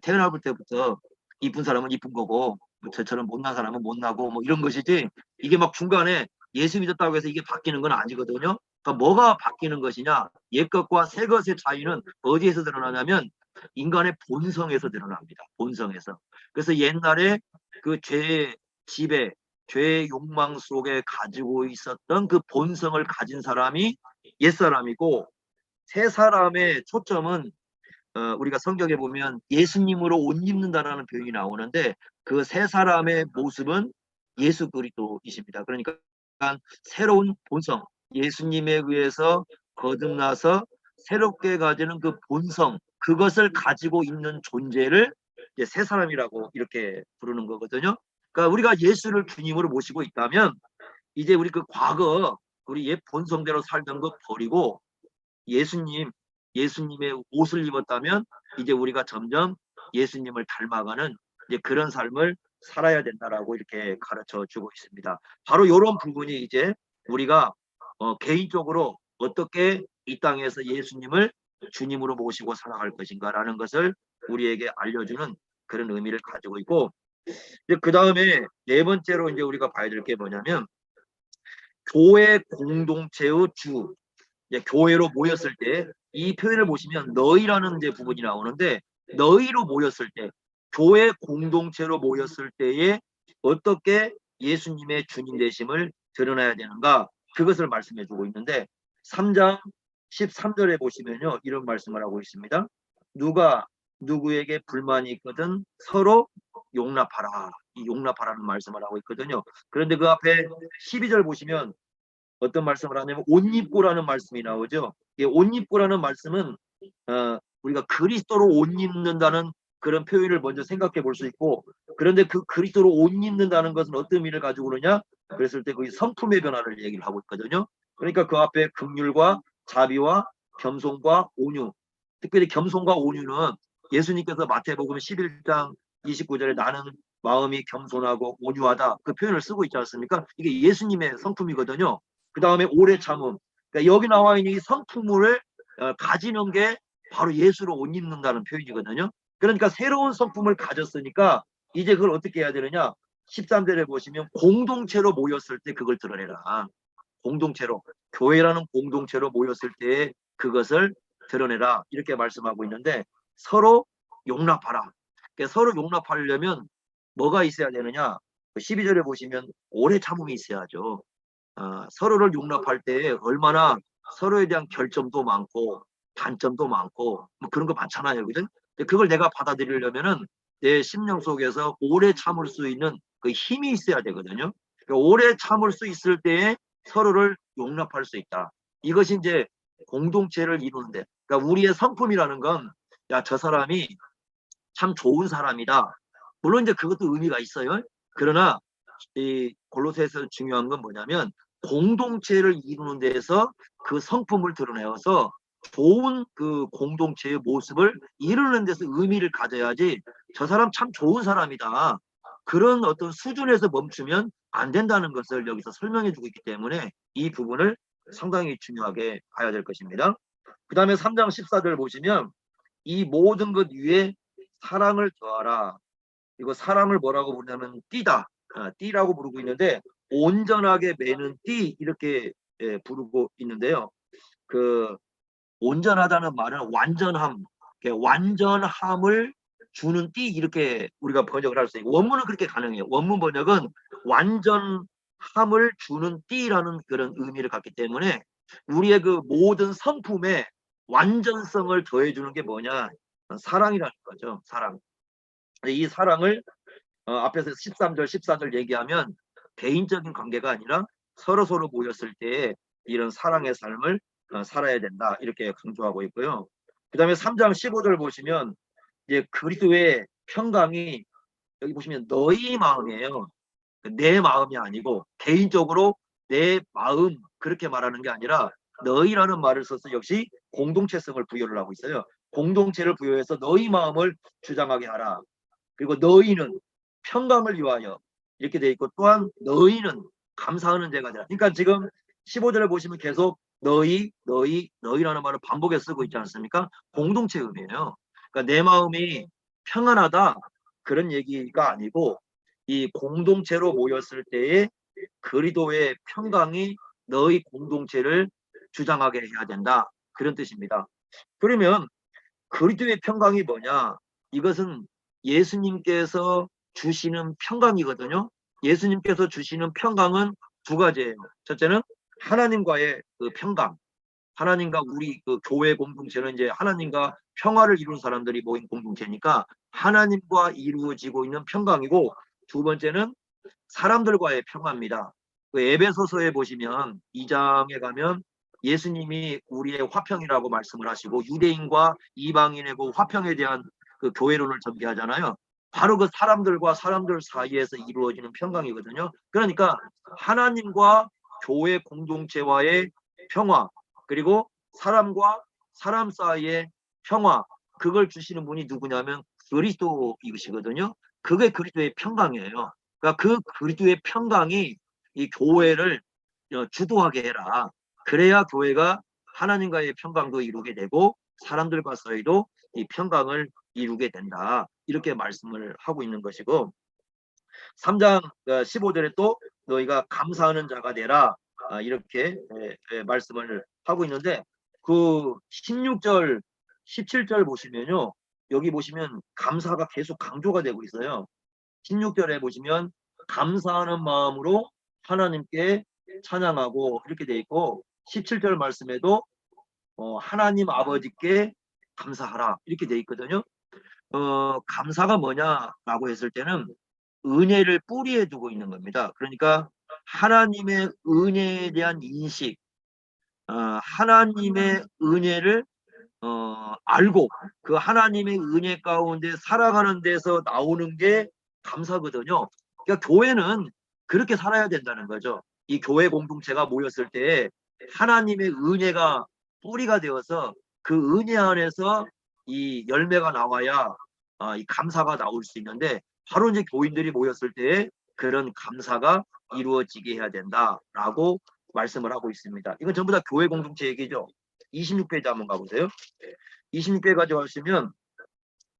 태어날 때부터 이쁜 사람은 이쁜 거고 뭐 저처럼 못난 사람은 못나고 뭐 이런 것이지, 이게 막 중간에 예수 믿었다고 해서 이게 바뀌는 건 아니거든요. 그러니까 뭐가 바뀌는 것이냐, 옛 것과 새 것의 차이는 어디에서 드러나냐면 인간의 본성에서 드러납니다. 본성에서. 그래서 옛날에 그 죄의 지배, 죄의 욕망 속에 가지고 있었던 그 본성을 가진 사람이 옛사람이고, 새 사람의 초점은 우리가 성경에 보면 예수님으로 옷 입는다라는 표현이 나오는데 그 새 사람의 모습은 예수 그리스도이십니다. 그러니까 새로운 본성, 예수님에 의해서 거듭나서 새롭게 가지는 그 본성, 그것을 가지고 있는 존재를 이제 새 사람이라고 이렇게 부르는 거거든요. 그러니까 우리가 예수를 주님으로 모시고 있다면 이제 우리 그 과거 우리 옛 본성대로 살던 거 버리고 예수님의 옷을 입었다면 이제 우리가 점점 예수님을 닮아가는 이제 그런 삶을 살아야 된다라고 이렇게 가르쳐 주고 있습니다. 바로 이런 부분이 이제 우리가 개인적으로 어떻게 이 땅에서 예수님을 주님으로 모시고 살아갈 것인가라는 것을 우리에게 알려주는 그런 의미를 가지고 있고, 그 다음에 네 번째로 이제 우리가 봐야 될 게 뭐냐면 교회 공동체의 주, 이제 교회로 모였을 때 이 표현을 보시면 너희라는 이제 부분이 나오는데, 너희로 모였을 때, 교회 공동체로 모였을 때에 어떻게 예수님의 주님 되심을 드러나야 되는가, 그것을 말씀해 주고 있는데 3장 13절에 보시면요 이런 말씀을 하고 있습니다. 누가 누구에게 불만이 있거든 서로 용납하라. 이 용납하라는 말씀을 하고 있거든요. 그런데 그 앞에 12절 보시면 어떤 말씀을 하냐면 옷 입고라는 말씀이 나오죠. 이 옷 입고라는 말씀은 우리가 그리스도로 옷 입는다는 그런 표현을 먼저 생각해 볼 수 있고, 그런데 그 그리스도로 옷 입는다는 것은 어떤 의미를 가지고 그러냐? 그랬을 때 그 성품의 변화를 얘기를 하고 있거든요. 그러니까 그 앞에 긍휼과 자비와 겸손과 온유, 특별히 겸손과 온유는 예수님께서 마태복음 11장 29절에 나는 마음이 겸손하고 온유하다 그 표현을 쓰고 있지 않습니까? 이게 예수님의 성품이거든요. 그 다음에 오래 참음. 그러니까 여기 나와 있는 이 성품을 가지는 게 바로 예수로 옷 입는다는 표현이거든요. 그러니까 새로운 성품을 가졌으니까 이제 그걸 어떻게 해야 되느냐? 13절에 보시면 공동체로 모였을 때 그걸 드러내라. 공동체로, 교회라는 공동체로 모였을 때 그것을 드러내라. 이렇게 말씀하고 있는데 서로 용납하라. 그러니까 서로 용납하려면 뭐가 있어야 되느냐? 12절에 보시면 오래 참음이 있어야죠. 서로를 용납할 때 얼마나 서로에 대한 결점도 많고 단점도 많고 뭐 그런 거 많잖아요. 그죠? 그걸 내가 받아들이려면은 내 심령 속에서 오래 참을 수 있는 그 힘이 있어야 되거든요. 오래 참을 수 있을 때에 서로를 용납할 수 있다. 이것이 이제 공동체를 이루는데, 그러니까 우리의 성품이라는 건, 야, 저 사람이 참 좋은 사람이다. 물론 이제 그것도 의미가 있어요. 그러나 이 골로새에서 중요한 건 뭐냐면 공동체를 이루는 데에서 그 성품을 드러내어서 좋은 그 공동체의 모습을 이루는 데서 의미를 가져야지 저 사람 참 좋은 사람이다. 그런 어떤 수준에서 멈추면 안 된다는 것을 여기서 설명해 주고 있기 때문에 이 부분을 상당히 중요하게 봐야 될 것입니다. 그 다음에 3장 14절 보시면 이 모든 것 위에 사랑을 더하라. 이거 사랑을 뭐라고 부르냐면 띠다. 띠라고 부르고 있는데 온전하게 매는 띠 이렇게 부르고 있는데요. 그 온전하다는 말은 완전함, 완전함을 주는 띠 이렇게 우리가 번역을 할 수 있고 원문은 그렇게 가능해요. 원문 번역은 완전함을 주는 띠라는 그런 의미를 갖기 때문에 우리의 그 모든 성품에 완전성을 더해주는 게 뭐냐? 사랑이라는 거죠. 사랑. 이 사랑을 앞에서 13절, 14절 얘기하면 개인적인 관계가 아니라 서로 모였을 때 이런 사랑의 삶을 살아야 된다. 이렇게 강조하고 있고요. 그 다음에 3장 15절 보시면 이제 그리스도의 평강이 여기 보시면 너희 마음이에요. 내 마음이 아니고 개인적으로 내 마음 그렇게 말하는 게 아니라 너희라는 말을 써서 역시 공동체성을 부여를 하고 있어요. 공동체를 부여해서 너희 마음을 주장하게 하라. 그리고 너희는 평강을 위하여 이렇게 돼 있고 또한 너희는 감사하는 자가 되라. 그러니까 지금 15절에 보시면 계속 너희라는 말을 반복해서 쓰고 있지 않습니까? 공동체 의미예요. 그러니까 내 마음이 평안하다 그런 얘기가 아니고 이 공동체로 모였을 때의 그리스도의 평강이 너희 공동체를 주장하게 해야 된다. 그런 뜻입니다. 그러면 그리스도의 평강이 뭐냐? 이것은 예수님께서 주시는 평강이거든요. 예수님께서 주시는 평강은 두 가지예요. 첫째는 하나님과의 그 평강. 하나님과 우리 그 교회 공동체는 이제 하나님과 평화를 이룬 사람들이 모인 공동체니까 하나님과 이루어지고 있는 평강이고, 두 번째는 사람들과의 평화입니다. 그 에베소서에 보시면 2장에 가면 예수님이 우리의 화평이라고 말씀을 하시고 유대인과 이방인의 그 화평에 대한 그 교회론을 전개하잖아요. 바로 그 사람들과 사람들 사이에서 이루어지는 평강이거든요. 그러니까 하나님과 교회 공동체와의 평화, 그리고 사람과 사람 사이의 평화, 그걸 주시는 분이 누구냐면 그리스도이시거든요. 그게 그리스도의 평강이에요. 그러니까 그 그리스도의 평강이 이 교회를 주도하게 해라. 그래야 교회가 하나님과의 평강도 이루게 되고 사람들과 사이도 이 평강을 이루게 된다. 이렇게 말씀을 하고 있는 것이고 3장 15절에 또 너희가 감사하는 자가 되라 이렇게 말씀을 하고 있는데 그 16절 17절 보시면요 여기 보시면 감사가 계속 강조가 되고 있어요. 16절에 보시면 감사하는 마음으로 하나님께 찬양하고 이렇게 돼 있고 17절 말씀에도 하나님 아버지께 감사하라 이렇게 돼 있거든요. 감사가 뭐냐라고 했을 때는 은혜를 뿌리에 두고 있는 겁니다. 그러니까 하나님의 은혜에 대한 인식, 하나님의 은혜를 알고 그 하나님의 은혜 가운데 살아가는 데서 나오는 게 감사거든요. 그러니까 교회는 그렇게 살아야 된다는 거죠. 이 교회 공동체가 모였을 때 하나님의 은혜가 뿌리가 되어서 그 은혜 안에서 이 열매가 나와야 이 감사가 나올 수 있는데 바로 이제 교인들이 모였을 때 그런 감사가 이루어지게 해야 된다라고 말씀을 하고 있습니다. 이건 전부 다 교회 공동체 얘기죠. 26페이지 한번 가보세요. 26페이지 가져가시면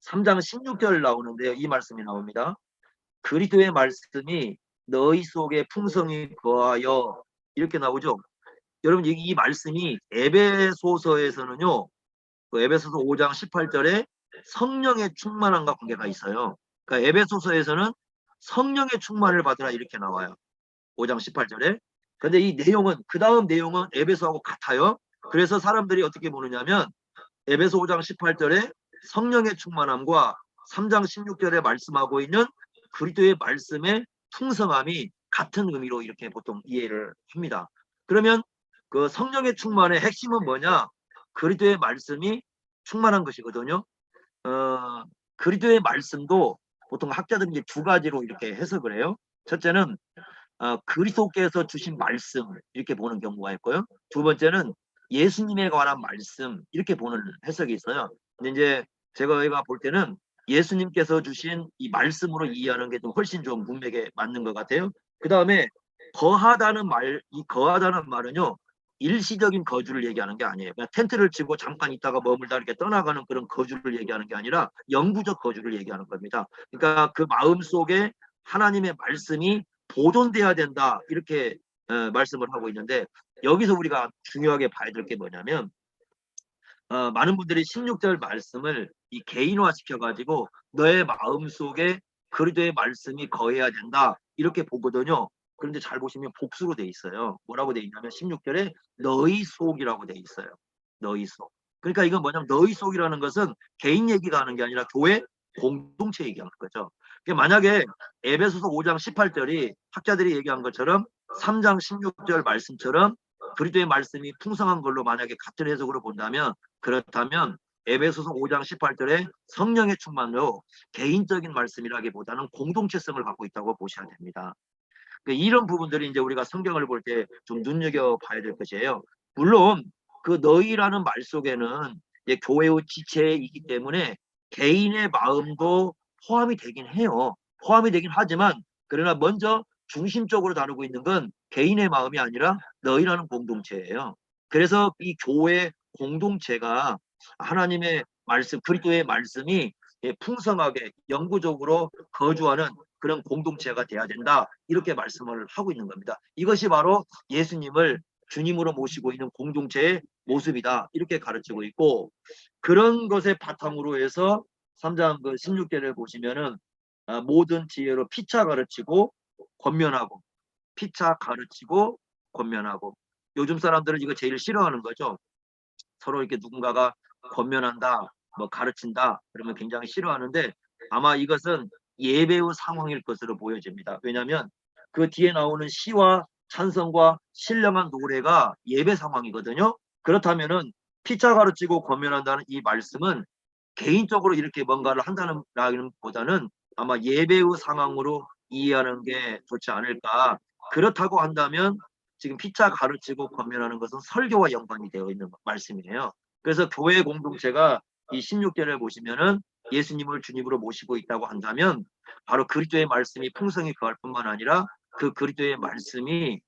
3장 16절 나오는데요. 이 말씀이 나옵니다. 그리스도의 말씀이 너희 속에 풍성히 거하여 이렇게 나오죠. 여러분 이 말씀이 에베소서에서는요. 그 에베소서 5장 18절에 성령의 충만함과 관계가 있어요. 그러니까 에베소서에서는 성령의 충만을 받으라 이렇게 나와요. 5장 18절에. 근데 이 내용은 그 다음 내용은 에베소하고 같아요. 그래서 사람들이 어떻게 보느냐면 에베소 5장 18절에 성령의 충만함과 3장 16절에 말씀하고 있는 그리스도의 말씀의 풍성함이 같은 의미로 이렇게 보통 이해를 합니다. 그러면 그 성령의 충만의 핵심은 뭐냐? 그리스도의 말씀이 충만한 것이거든요. 그리스도의 말씀도 보통 학자들은 이제 두 가지로 이렇게 해석을 해요. 첫째는 그리스도께서 주신 말씀 이렇게 보는 경우가 있고요. 두 번째는 예수님에 관한 말씀 이렇게 보는 해석이 있어요. 근데 이제 제가 볼 때는 예수님께서 주신 이 말씀으로 이해하는 게 좀 훨씬 좀 문맥에 맞는 것 같아요. 그 다음에 거하다는 말, 이 거하다는 말은요 일시적인 거주를 얘기하는 게 아니에요. 그냥 텐트를 치고 잠깐 있다가 머물다 이렇게 떠나가는 그런 거주를 얘기하는 게 아니라 영구적 거주를 얘기하는 겁니다. 그러니까 그 마음 속에 하나님의 말씀이 보존돼야 된다 이렇게 말씀을 하고 있는데 여기서 우리가 중요하게 봐야 될 게 뭐냐면 많은 분들이 16절 말씀을 이 개인화 시켜가지고 너의 마음속에 그리스도의 말씀이 거해야 된다 이렇게 보거든요. 그런데 잘 보시면 복수로 돼 있어요. 뭐라고 돼 있냐면 16절에 너희 속이라고 돼 있어요. 너희 속. 그러니까 이건 뭐냐면 너희 속이라는 것은 개인 얘기가 하는 게 아니라 교회 공동체 얘기하는 거죠. 그러니까 만약에 에베소서 5장 18절이 학자들이 얘기한 것처럼 3장 16절 말씀처럼 그리스도의 말씀이 풍성한 걸로 만약에 같은 해석으로 본다면 그렇다면 에베소서 5장 18절에 성령의 충만으로 개인적인 말씀이라기보다는 공동체성을 갖고 있다고 보셔야 됩니다. 그러니까 이런 부분들이 이제 우리가 성경을 볼 때 좀 눈여겨봐야 될 것이에요. 물론 그 너희라는 말 속에는 이제 교회의 지체이기 때문에 개인의 마음도 포함이 되긴 해요. 포함이 되긴 하지만 그러나 먼저 중심적으로 다루고 있는 건 개인의 마음이 아니라 너희라는 공동체예요. 그래서 이 교회 공동체가 하나님의 말씀, 그리스도의 말씀이 풍성하게 영구적으로 거주하는 그런 공동체가 돼야 된다. 이렇게 말씀을 하고 있는 겁니다. 이것이 바로 예수님을 주님으로 모시고 있는 공동체의 모습이다. 이렇게 가르치고 있고 그런 것의 바탕으로 해서 3장 16절을 보시면은 모든 지혜로 피차 가르치고 권면하고 피차 가르치고 권면하고 요즘 사람들은 이거 제일 싫어하는 거죠. 서로 이렇게 누군가가 권면한다, 뭐 가르친다 그러면 굉장히 싫어하는데 아마 이것은 예배의 상황일 것으로 보여집니다. 왜냐하면 그 뒤에 나오는 시와 찬성과 신령한 노래가 예배 상황이거든요. 그렇다면은 피차 가르치고 권면한다는 이 말씀은 개인적으로 이렇게 뭔가를 한다는 보다는 아마 예배의 상황으로 이해하는 게 좋지 않을까. 그렇다고 한다면 지금 피차 가르치고 권면하는 것은 설교와 연관이 되어 있는 말씀이에요. 그래서 교회 공동체가 이 16절을 보시면은 예수님을 주님으로 모시고 있다고 한다면 바로 그리스도의 말씀이 풍성히 거할 뿐만 아니라 그 그리스도의 말씀이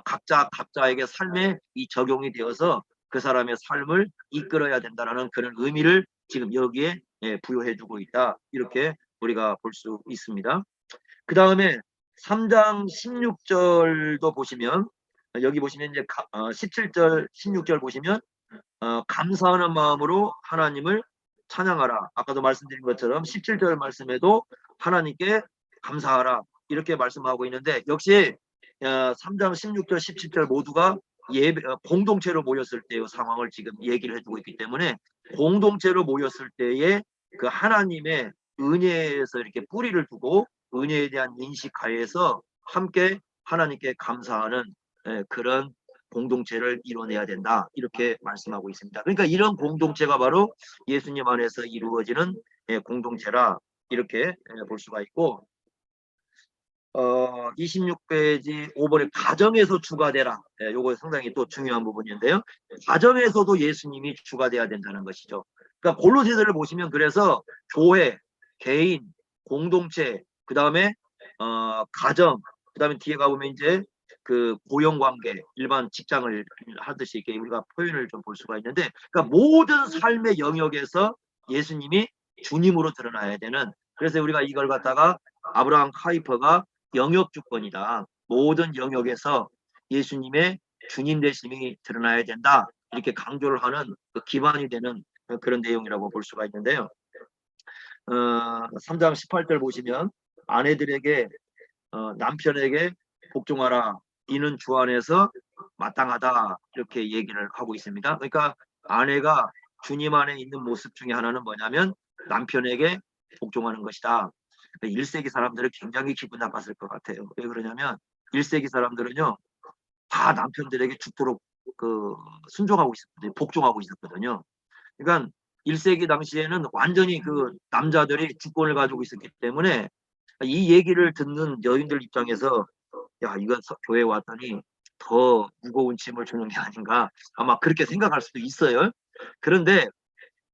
각자에게 삶에 이 적용이 되어서 그 사람의 삶을 이끌어야 된다는 그런 의미를 지금 여기에 부여해주고 있다. 이렇게 우리가 볼 수 있습니다. 그 다음에 3장 16절도 보시면 여기 보시면 이제 17절 16절 보시면 감사하는 마음으로 하나님을 찬양하라. 아까도 말씀드린 것처럼 17절 말씀에도 하나님께 감사하라 이렇게 말씀하고 있는데 역시 3장 16절 17절 모두가 공동체로 모였을 때의 상황을 지금 얘기를 해주고 있기 때문에 공동체로 모였을 때의 그 하나님의 은혜에서 이렇게 뿌리를 두고 은혜에 대한 인식 하에서 함께 하나님께 감사하는 그런 공동체를 이뤄내야 된다 이렇게 말씀하고 있습니다. 그러니까 이런 공동체가 바로 예수님 안에서 이루어지는 공동체라 이렇게 볼 수가 있고 26페이지 5번에 가정에서 추가되라. 요거 상당히 또 중요한 부분인데요. 가정에서도 예수님이 추가돼야 된다는 것이죠. 그러니까 골로새서를 보시면 그래서 교회, 개인, 공동체, 그 다음에 가정, 그 다음에 뒤에 가보면 이제 그 고용관계, 일반 직장을 하듯이 이렇게 우리가 표현을 좀 볼 수가 있는데, 그러니까 모든 삶의 영역에서 예수님이 주님으로 드러나야 되는. 그래서 우리가 이걸 갖다가 아브라함 카이퍼가 영역 주권이다. 모든 영역에서 예수님의 주님 되심이 드러나야 된다. 이렇게 강조를 하는 그 기반이 되는 그런 내용이라고 볼 수가 있는데요. 3장 18절 보시면 아내들에게 남편에게 복종하라. 이는 주 안에서 마땅하다. 이렇게 얘기를 하고 있습니다. 그러니까 아내가 주님 안에 있는 모습 중에 하나는 뭐냐면 남편에게 복종하는 것이다. 1세기 사람들은 굉장히 기분 나빴을 것 같아요. 왜 그러냐면 1세기 사람들은요 다 남편들에게 죽도록 순종하고 있었거든요. 복종하고 있었거든요. 그러니까 1세기 당시에는 완전히 그 남자들이 주권을 가지고 있었기 때문에 이 얘기를 듣는 여인들 입장에서 야 이건 교회 왔더니 더 무거운 짐을 주는 게 아닌가 아마 그렇게 생각할 수도 있어요. 그런데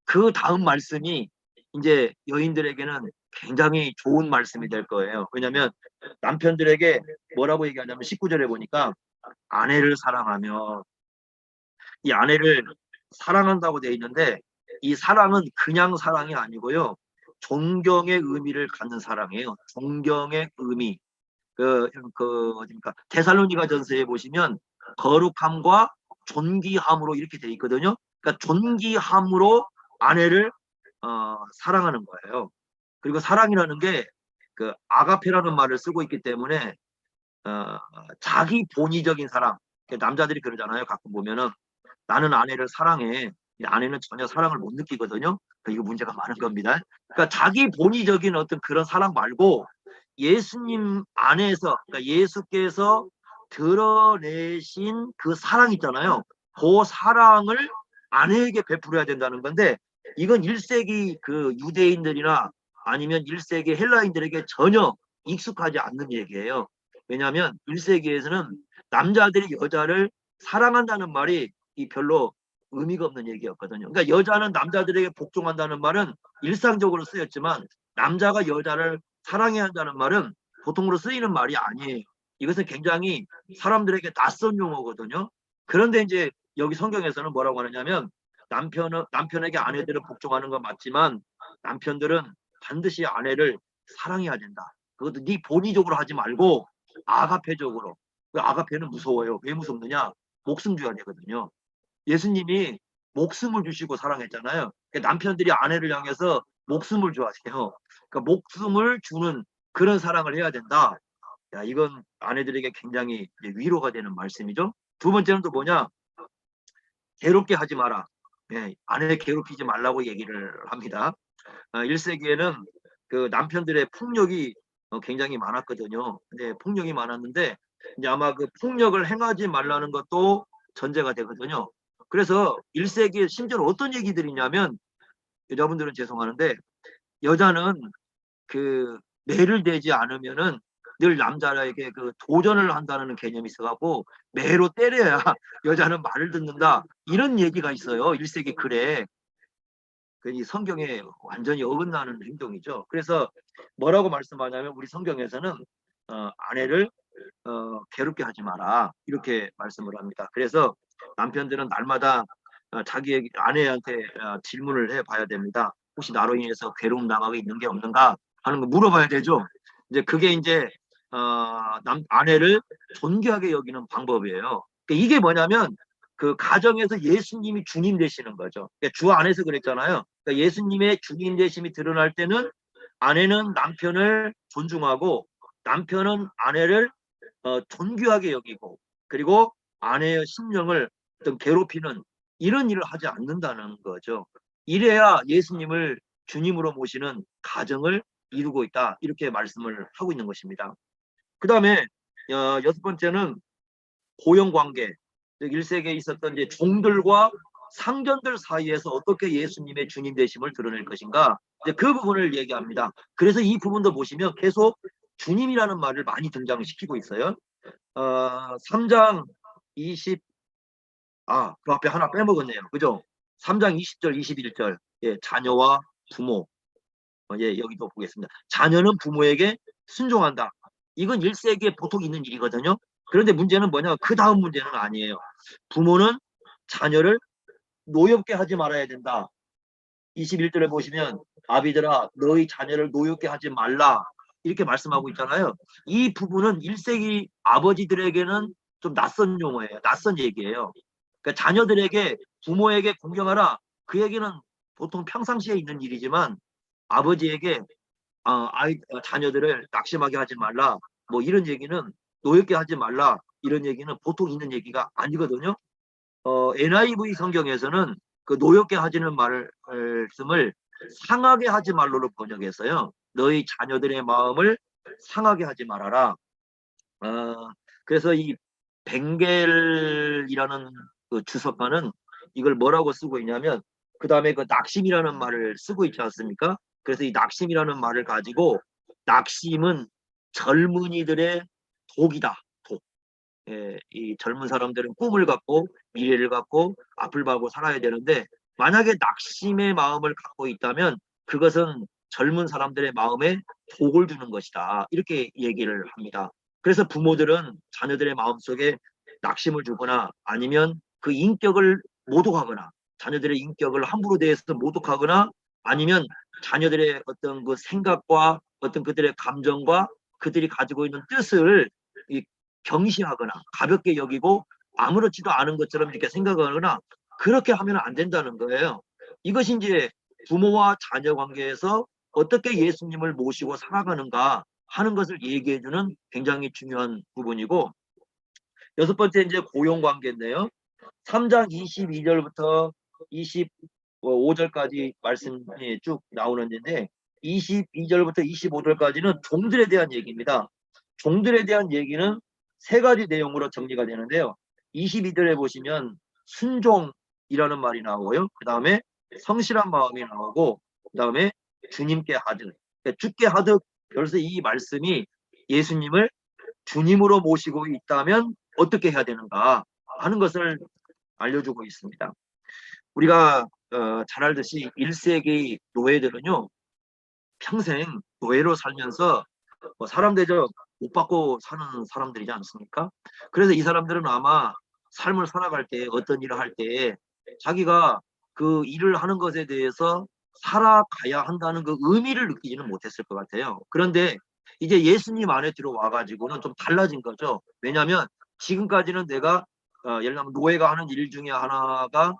그 다음 말씀이 이제 여인들에게는 굉장히 좋은 말씀이 될 거예요. 왜냐하면 남편들에게 뭐라고 얘기하냐면 19절에 보니까 아내를 사랑하며 이 아내를 사랑한다고 되어 있는데 이 사랑은 그냥 사랑이 아니고요. 존경의 의미를 갖는 사랑이에요. 존경의 의미. 그러니까 데살로니가 전서에 보시면 거룩함과 존귀함으로 이렇게 되어 있거든요. 그러니까 존귀함으로 아내를 사랑하는 거예요. 그리고 사랑이라는 게 그 아가페라는 말을 쓰고 있기 때문에 자기 본의적인 사랑. 남자들이 그러잖아요. 가끔 보면은 나는 아내를 사랑해. 아내는 전혀 사랑을 못 느끼거든요. 그러니까 이거 문제가 많은 겁니다. 그러니까 자기 본의적인 어떤 그런 사랑 말고 예수님 안에서 그러니까 예수께서 드러내신 그 사랑 있잖아요. 그 사랑을 아내에게 베풀어야 된다는 건데 이건 1세기 그 유대인들이나 아니면 1세기 헬라인들에게 전혀 익숙하지 않는 얘기예요. 왜냐하면 1세기에서는 남자들이 여자를 사랑한다는 말이 별로 의미가 없는 얘기였거든요. 그러니까 여자는 남자들에게 복종한다는 말은 일상적으로 쓰였지만 남자가 여자를 사랑해야 한다는 말은 보통으로 쓰이는 말이 아니에요. 이것은 굉장히 사람들에게 낯선 용어거든요. 그런데 이제 여기 성경에서는 뭐라고 하느냐면 남편에게 아내들은 복종하는 건 맞지만 남편들은 반드시 아내를 사랑해야 된다. 그것도 네 본의적으로 하지 말고 아가페적으로. 아가페는 무서워요. 왜 무섭느냐? 목숨 줘야 되거든요. 예수님이 목숨을 주시고 사랑했잖아요. 그러니까 남편들이 아내를 향해서 목숨을 줘하세요. 그러니까 목숨을 주는 그런 사랑을 해야 된다. 야, 이건 아내들에게 굉장히 위로가 되는 말씀이죠. 두 번째는 또 뭐냐? 괴롭게 하지 마라. 아내 괴롭히지 말라고 얘기를 합니다. 1세기에는 그 남편들의 폭력이 굉장히 많았거든요. 근데 폭력이 많았는데 이제 아마 그 폭력을 행하지 말라는 것도 전제가 되거든요. 그래서 1세기에 심지어 어떤 얘기들이 있냐면 여자분들은 죄송하는데 여자는 그 매를 대지 않으면은 늘 남자에게 그 도전을 한다는 개념이 있어갖고 매로 때려야 여자는 말을 듣는다 이런 얘기가 있어요. 1세기 글에. 이 성경에 완전히 어긋나는 행동이죠. 그래서 뭐라고 말씀하냐면 우리 성경에서는 아내를 괴롭게 하지 마라 이렇게 말씀을 합니다. 그래서 남편들은 날마다 자기의 아내한테 질문을 해봐야 됩니다. 혹시 나로 인해서 괴로움 당하고 있는 게 없는가 하는 거 물어봐야 되죠. 이제 그게 이제 아내를 존귀하게 여기는 방법이에요. 그러니까 이게 뭐냐면 그 가정에서 예수님이 주님 되시는 거죠. 그러니까 주 안에서 그랬잖아요. 그러니까 예수님의 주님 되심이 드러날 때는 아내는 남편을 존중하고 남편은 아내를 존귀하게 여기고, 그리고 아내의 심령을 어떤 괴롭히는 이런 일을 하지 않는다는 거죠. 이래야 예수님을 주님으로 모시는 가정을 이루고 있다, 이렇게 말씀을 하고 있는 것입니다. 그 다음에 여섯 번째는 고용관계, 즉 1세기에 있었던 이제 종들과 상전들 사이에서 어떻게 예수님의 주님 되심을 드러낼 것인가, 이제 그 부분을 얘기합니다. 그래서 이 부분도 보시면 계속 주님이라는 말을 많이 등장시키고 있어요. 3장 20, 그 앞에 하나 빼먹었네요. 그죠? 3장 20절, 21절. 예, 자녀와 부모. 예, 여기도 보겠습니다. 자녀는 부모에게 순종한다. 이건 1세기에 보통 있는 일이거든요. 그런데 문제는 뭐냐? 그 다음 문제는 아니에요. 부모는 자녀를 노엽게 하지 말아야 된다. 21절에 보시면 아비들아 너희 자녀를 노엽게 하지 말라, 이렇게 말씀하고 있잖아요. 이 부분은 1세기 아버지들에게는 좀 낯선 용어예요. 낯선 얘기예요. 그러니까 자녀들에게 부모에게 공경하라, 그 얘기는 보통 평상시에 있는 일이지만 아버지에게 자녀들을 낙심하게 하지 말라, 뭐 이런 얘기는, 노엽게 하지 말라 이런 얘기는 보통 있는 얘기가 아니거든요. NIV 성경에서는 그 노엽게 하지는 말씀을 상하게 하지 말로로 번역했어요. 너희 자녀들의 마음을 상하게 하지 말아라. 그래서 이 벵겔이라는 그 주석가는 이걸 뭐라고 쓰고 있냐면, 그 다음에 그 낙심이라는 말을 쓰고 있지 않습니까? 그래서 이 낙심이라는 말을 가지고, 낙심은 젊은이들의 독이다. 독. 예, 이 젊은 사람들은 꿈을 갖고 미래를 갖고 앞을 보고 살아야 되는데, 만약에 낙심의 마음을 갖고 있다면 그것은 젊은 사람들의 마음에 독을 주는 것이다, 이렇게 얘기를 합니다. 그래서 부모들은 자녀들의 마음속에 낙심을 주거나 아니면 그 인격을 모독하거나, 자녀들의 인격을 함부로 대해서 모독하거나, 아니면 자녀들의 어떤 그 생각과 어떤 그들의 감정과 그들이 가지고 있는 뜻을 경시하거나 가볍게 여기고 아무렇지도 않은 것처럼 이렇게 생각하거나, 그렇게 하면 안 된다는 거예요. 이것이 이제 부모와 자녀 관계에서 어떻게 예수님을 모시고 살아가는가 하는 것을 얘기해주는 굉장히 중요한 부분이고, 여섯 번째 이제 고용 관계인데요. 3장 22절부터 25절까지 말씀이 쭉 나오는데, 22절부터 25절까지는 종들에 대한 얘기입니다. 종들에 대한 얘기는 세 가지 내용으로 정리가 되는데요. 22절에 보시면 순종이라는 말이 나오고요. 그 다음에 성실한 마음이 나오고, 그 다음에 주님께 하듯. 그러니까 주께 하듯, 벌써 이 말씀이 예수님을 주님으로 모시고 있다면 어떻게 해야 되는가 하는 것을 알려주고 있습니다. 우리가 잘 알듯이 1세기 노예들은요, 평생 노예로 살면서 사람 대접 못 받고 사는 사람들이지 않습니까? 그래서 이 사람들은 아마 삶을 살아갈 때, 어떤 일을 할 때 자기가 그 일을 하는 것에 대해서 살아가야 한다는 그 의미를 느끼지는 못했을 것 같아요. 그런데 이제 예수님 안에 들어와 가지고는 좀 달라진 거죠. 왜냐하면 지금까지는 내가 예를 들면 노예가 하는 일 중에 하나가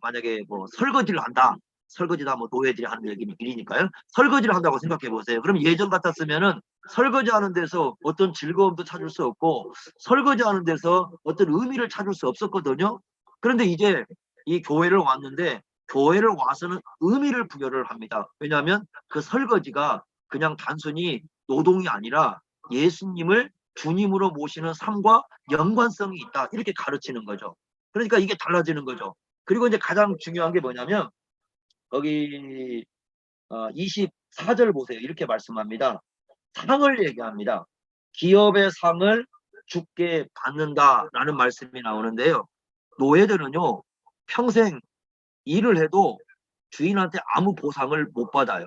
만약에 뭐 설거지를 한다. 설거지다 뭐 노예들이 하는 일이니까요. 설거지를 한다고 생각해 보세요. 그럼 예전 같았으면은 설거지 하는 데서 어떤 즐거움도 찾을 수 없고, 설거지 하는 데서 어떤 의미를 찾을 수 없었거든요. 그런데 이제 이 교회를 왔는데, 교회를 와서는 의미를 부여를 합니다. 왜냐하면 그 설거지가 그냥 단순히 노동이 아니라 예수님을 주님으로 모시는 삶과 연관성이 있다, 이렇게 가르치는 거죠. 그러니까 이게 달라지는 거죠. 그리고 이제 가장 중요한 게 뭐냐면, 거기 24절 보세요. 이렇게 말씀합니다. 상을 얘기합니다. 기업의 상을 주께 받는다라는 말씀이 나오는데요. 노예들은요, 평생 일을 해도 주인한테 아무 보상을 못 받아요.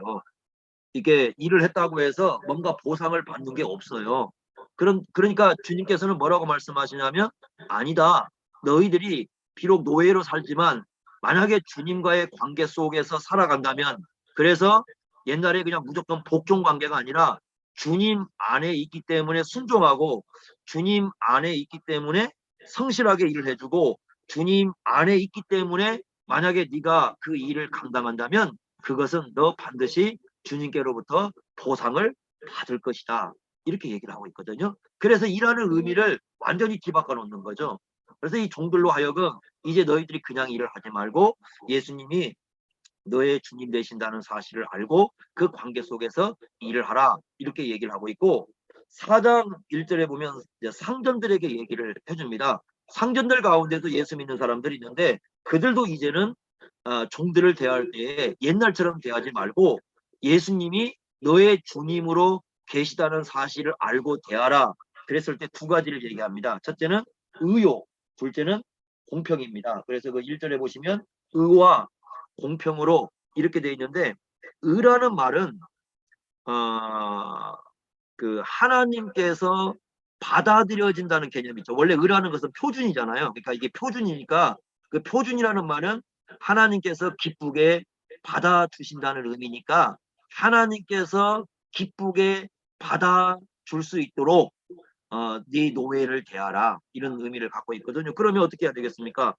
이게 일을 했다고 해서 뭔가 보상을 받는 게 없어요. 그러니까 주님께서는 뭐라고 말씀하시냐면, 아니다. 너희들이 비록 노예로 살지만 만약에 주님과의 관계 속에서 살아간다면 그래서 옛날에 그냥 무조건 복종 관계가 아니라 주님 안에 있기 때문에 순종하고 주님 안에 있기 때문에 성실하게 일을 해주고 주님 안에 있기 때문에 만약에 네가 그 일을 감당한다면 그것은 너 반드시 주님께로부터 보상을 받을 것이다. 이렇게 얘기를 하고 있거든요. 그래서 일하는 의미를 완전히 뒤바꿔 놓는 거죠. 그래서 이 종들로 하여금 이제 너희들이 그냥 일을 하지 말고 예수님이 너의 주님 되신다는 사실을 알고 그 관계 속에서 일을 하라. 이렇게 얘기를 하고 있고 4장 1절에 보면 상전들에게 얘기를 해줍니다. 상전들 가운데도 예수 믿는 사람들이 있는데 그들도 이제는 종들을 대할 때 옛날처럼 대하지 말고 예수님이 너의 주님으로 계시다는 사실을 알고 대하라. 그랬을 때 두 가지를 얘기합니다. 첫째는 의요, 둘째는 공평입니다. 그래서 그 1절에 보시면 의와 공평으로 이렇게 되어 있는데 의라는 말은 그 하나님께서 받아들여진다는 개념이죠. 원래 의라는 것은 표준이잖아요. 그러니까 이게 표준이니까 그 표준이라는 말은 하나님께서 기쁘게 받아주신다는 의미니까 하나님께서 기쁘게 받아줄 수 있도록 네 노예를 대하라 이런 의미를 갖고 있거든요. 그러면 어떻게 해야 되겠습니까?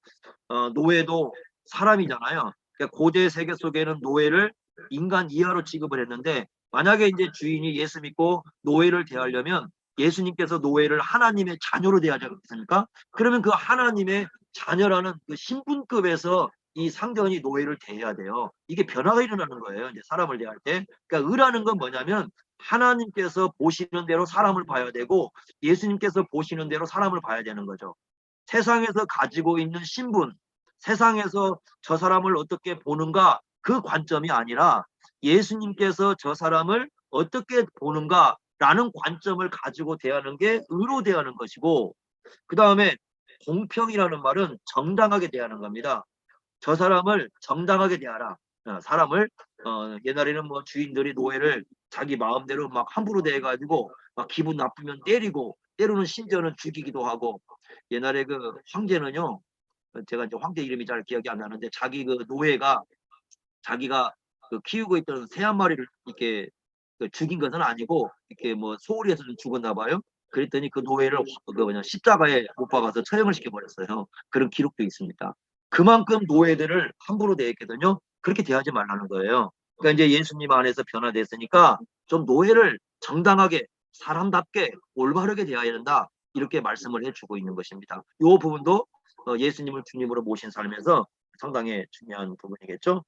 노예도 사람이잖아요. 그러니까 고대 세계 속에는 노예를 인간 이하로 취급을 했는데 만약에 이제 주인이 예수 믿고 노예를 대하려면 예수님께서 노예를 하나님의 자녀로 대하지 않겠습니까? 그러면 그 하나님의 자녀라는 그 신분급에서 이 상전이 노예를 대해야 돼요. 이게 변화가 일어나는 거예요. 이제 사람을 대할 때. 그러니까 의라는 건 뭐냐면 하나님께서 보시는 대로 사람을 봐야 되고 예수님께서 보시는 대로 사람을 봐야 되는 거죠. 세상에서 가지고 있는 신분, 세상에서 저 사람을 어떻게 보는가 그 관점이 아니라 예수님께서 저 사람을 어떻게 보는가라는 관점을 가지고 대하는 게 의로 대하는 것이고 그 다음에 공평이라는 말은 정당하게 대하는 겁니다. 저 사람을 정당하게 대하라. 사람을 옛날에는 뭐 주인들이 노예를 자기 마음대로 막 함부로 대해가지고 막 기분 나쁘면 때리고 때로는 심지어는 죽이기도 하고 옛날에 그 황제는요 제가 이제 황제 이름이 잘 기억이 안 나는데 자기 그 노예가 자기가 그 키우고 있던 새 한 마리를 이렇게 그 죽인 것은 아니고 이렇게 뭐 소홀히해서 좀 죽었나 봐요. 그랬더니 그 노예를 그 뭐냐 십자가에 못 박아서 처형을 시켜버렸어요. 그런 기록도 있습니다. 그만큼 노예들을 함부로 대했거든요. 그렇게 대하지 말라는 거예요. 그러니까 이제 예수님 안에서 변화됐으니까 좀 노예를 정당하게 사람답게 올바르게 대해야 된다. 이렇게 말씀을 해주고 있는 것입니다. 이 부분도 예수님을 주님으로 모신 삶에서 상당히 중요한 부분이겠죠.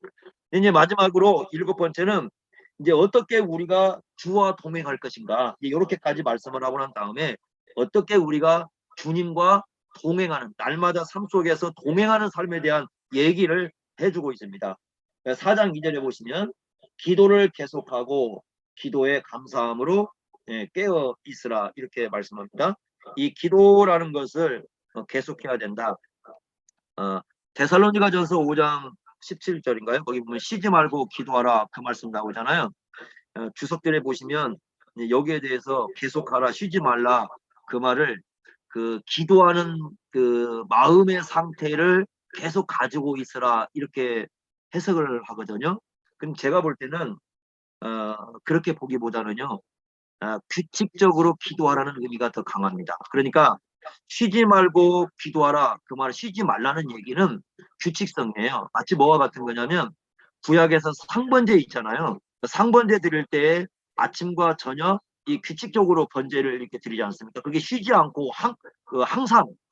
이제 마지막으로 7번째는 이제 어떻게 우리가 주와 동행할 것인가 이렇게까지 말씀을 하고 난 다음에 어떻게 우리가 주님과 동행하는 날마다 삶 속에서 동행하는 삶에 대한 얘기를 해주고 있습니다. 4장 2절에 보시면 기도를 계속하고 기도에 감사함으로 깨어 있으라 이렇게 말씀합니다. 이 기도라는 것을 계속해야 된다. 데살로니가전서 5장 17절인가요? 거기 보면 쉬지 말고 기도하라 그 말씀 나오잖아요. 주석들에 보시면 여기에 대해서 계속하라 쉬지 말라 그 말을 그 기도하는 그 마음의 상태를 계속 가지고 있으라 이렇게 해석을 하거든요. 그럼 제가 볼 때는 그렇게 보기보다는요 규칙적으로 기도하라는 의미가 더 강합니다. 그러니까 쉬지 말고 기도하라 그 말 쉬지 말라는 얘기는 규칙성이에요. 마치 뭐와 같은 거냐면 구약에서 상번제 있잖아요. 상번제 드릴 때 아침과 저녁 이 규칙적으로 번제를 이렇게 드리지 않습니까? 그게 쉬지 않고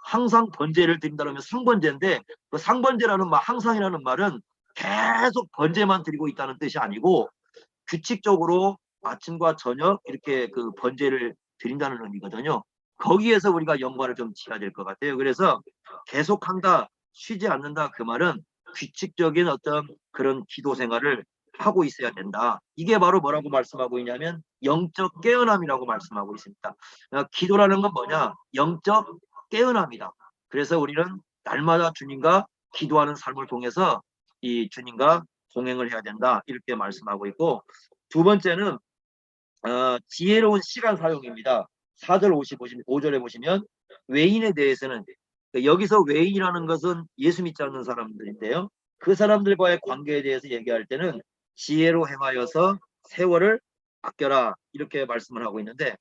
항상 번제를 드린다면 상번제인데 그 상번제라는 말 항상이라는 말은 계속 번제만 드리고 있다는 뜻이 아니고 규칙적으로 아침과 저녁 이렇게 그 번제를 드린다는 의미거든요. 거기에서 우리가 연관을 좀 지어야 될 것 같아요. 그래서 계속한다, 쉬지 않는다 그 말은 규칙적인 어떤 그런 기도 생활을 하고 있어야 된다. 이게 바로 뭐라고 말씀하고 있냐면 영적 깨어남이라고 말씀하고 있습니다. 기도라는 건 뭐냐? 영적 깨어남이다. 그래서 우리는 날마다 주님과 기도하는 삶을 통해서 이 주님과 동행을 해야 된다. 이렇게 말씀하고 있고 두 번째는 지혜로운 시간 사용입니다. 4절 5절에 보시면 외인에 대해서는 여기서 외인이라는 것은 예수 믿지 않는 사람들인데요. 그 사람들과의 관계에 대해서 얘기할 때는 지혜로 행하여서 세월을 아껴라 이렇게 말씀을 하고 있는데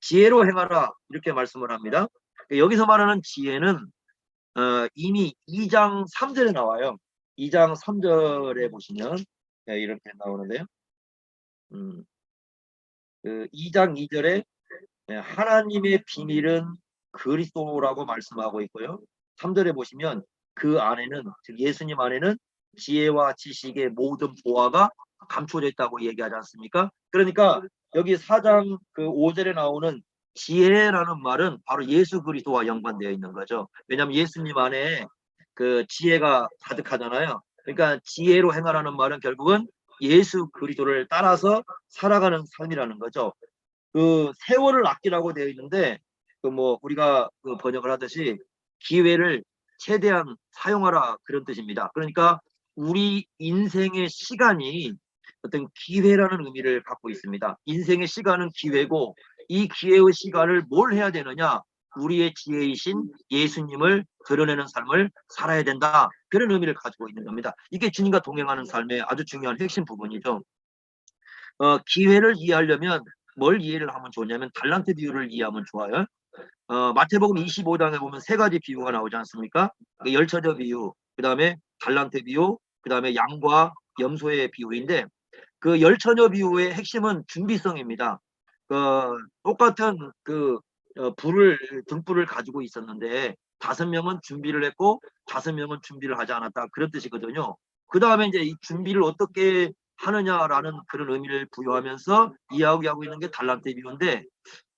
지혜로 행하라 이렇게 말씀을 합니다. 여기서 말하는 지혜는 이미 2장 3절에 나와요. 2장 3절에 보시면 이렇게 나오는데요. 그 2장 2절에 하나님의 비밀은 그리스도라고 말씀하고 있고요. 3절에 보시면 그 안에는 즉 예수님 안에는 지혜와 지식의 모든 보화가 감춰져 있다고 얘기하지 않습니까? 그러니까 여기 4장 그 5절에 나오는 지혜라는 말은 바로 예수 그리스도와 연관되어 있는 거죠. 왜냐하면 예수님 안에 그 지혜가 가득하잖아요. 그러니까 지혜로 행하라는 말은 결국은 예수 그리스도를 따라서 살아가는 삶이라는 거죠. 그 세월을 아끼라고 되어 있는데 그 뭐 우리가 그 번역을 하듯이 기회를 최대한 사용하라 그런 뜻입니다. 그러니까 우리 인생의 시간이 어떤 기회라는 의미를 갖고 있습니다. 인생의 시간은 기회고 이 기회의 시간을 뭘 해야 되느냐? 우리의 지혜이신 예수님을 드러내는 삶을 살아야 된다. 그런 의미를 가지고 있는 겁니다. 이게 주님과 동행하는 삶의 아주 중요한 핵심 부분이죠. 기회를 이해하려면 뭘 이해를 하면 좋냐면 달란트 비유를 이해하면 좋아요. 마태복음 25장에 보면 세 가지 비유가 나오지 않습니까? 열처저 비유, 그 다음에 달란트 비유, 그 다음에 양과 염소의 비유인데 그 열처저 비유의 핵심은 준비성입니다. 똑같은 등불을 가지고 있었는데 5명은 준비를 했고 5명은 준비를 하지 않았다 그런 뜻이거든요. 그 다음에 이제 이 준비를 어떻게 하느냐라는 그런 의미를 부여하면서 이야기하고 있는 게 달란트 비유인데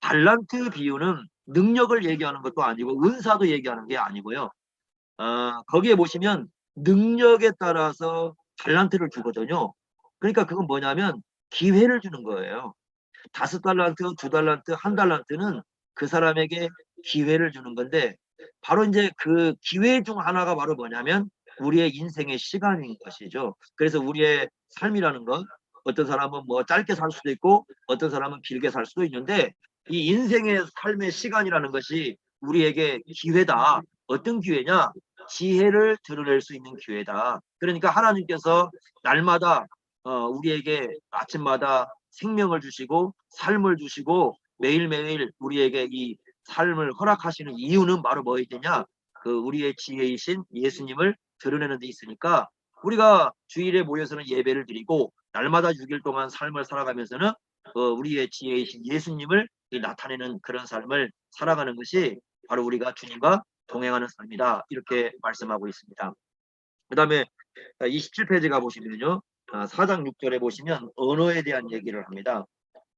달란트 비유는 능력을 얘기하는 것도 아니고 은사도 얘기하는 게 아니고요. 거기에 보시면 능력에 따라서 달란트를 주거든요. 그러니까 그건 뭐냐면 기회를 주는 거예요. 5달란트, 2달란트, 1달란트는 그 사람에게 기회를 주는 건데 바로 이제 그 기회 중 하나가 바로 뭐냐면 우리의 인생의 시간인 것이죠. 그래서 우리의 삶이라는 것 어떤 사람은 뭐 짧게 살 수도 있고 어떤 사람은 길게 살 수도 있는데 이 인생의 삶의 시간이라는 것이 우리에게 기회다. 어떤 기회냐? 지혜를 드러낼 수 있는 기회다. 그러니까 하나님께서 날마다 우리에게 아침마다 생명을 주시고 삶을 주시고 매일매일 우리에게 이 삶을 허락하시는 이유는 바로 뭐이냐? 그 우리의 지혜이신 예수님을 드러내는 데 있으니까 우리가 주일에 모여서는 예배를 드리고 날마다 6일 동안 삶을 살아가면서는 우리의 지혜이신 예수님을 나타내는 그런 삶을 살아가는 것이 바로 우리가 주님과 동행하는 삶이다. 이렇게 말씀하고 있습니다. 그 다음에 27페이지 가보시면요. 4장 6절에 보시면 언어에 대한 얘기를 합니다.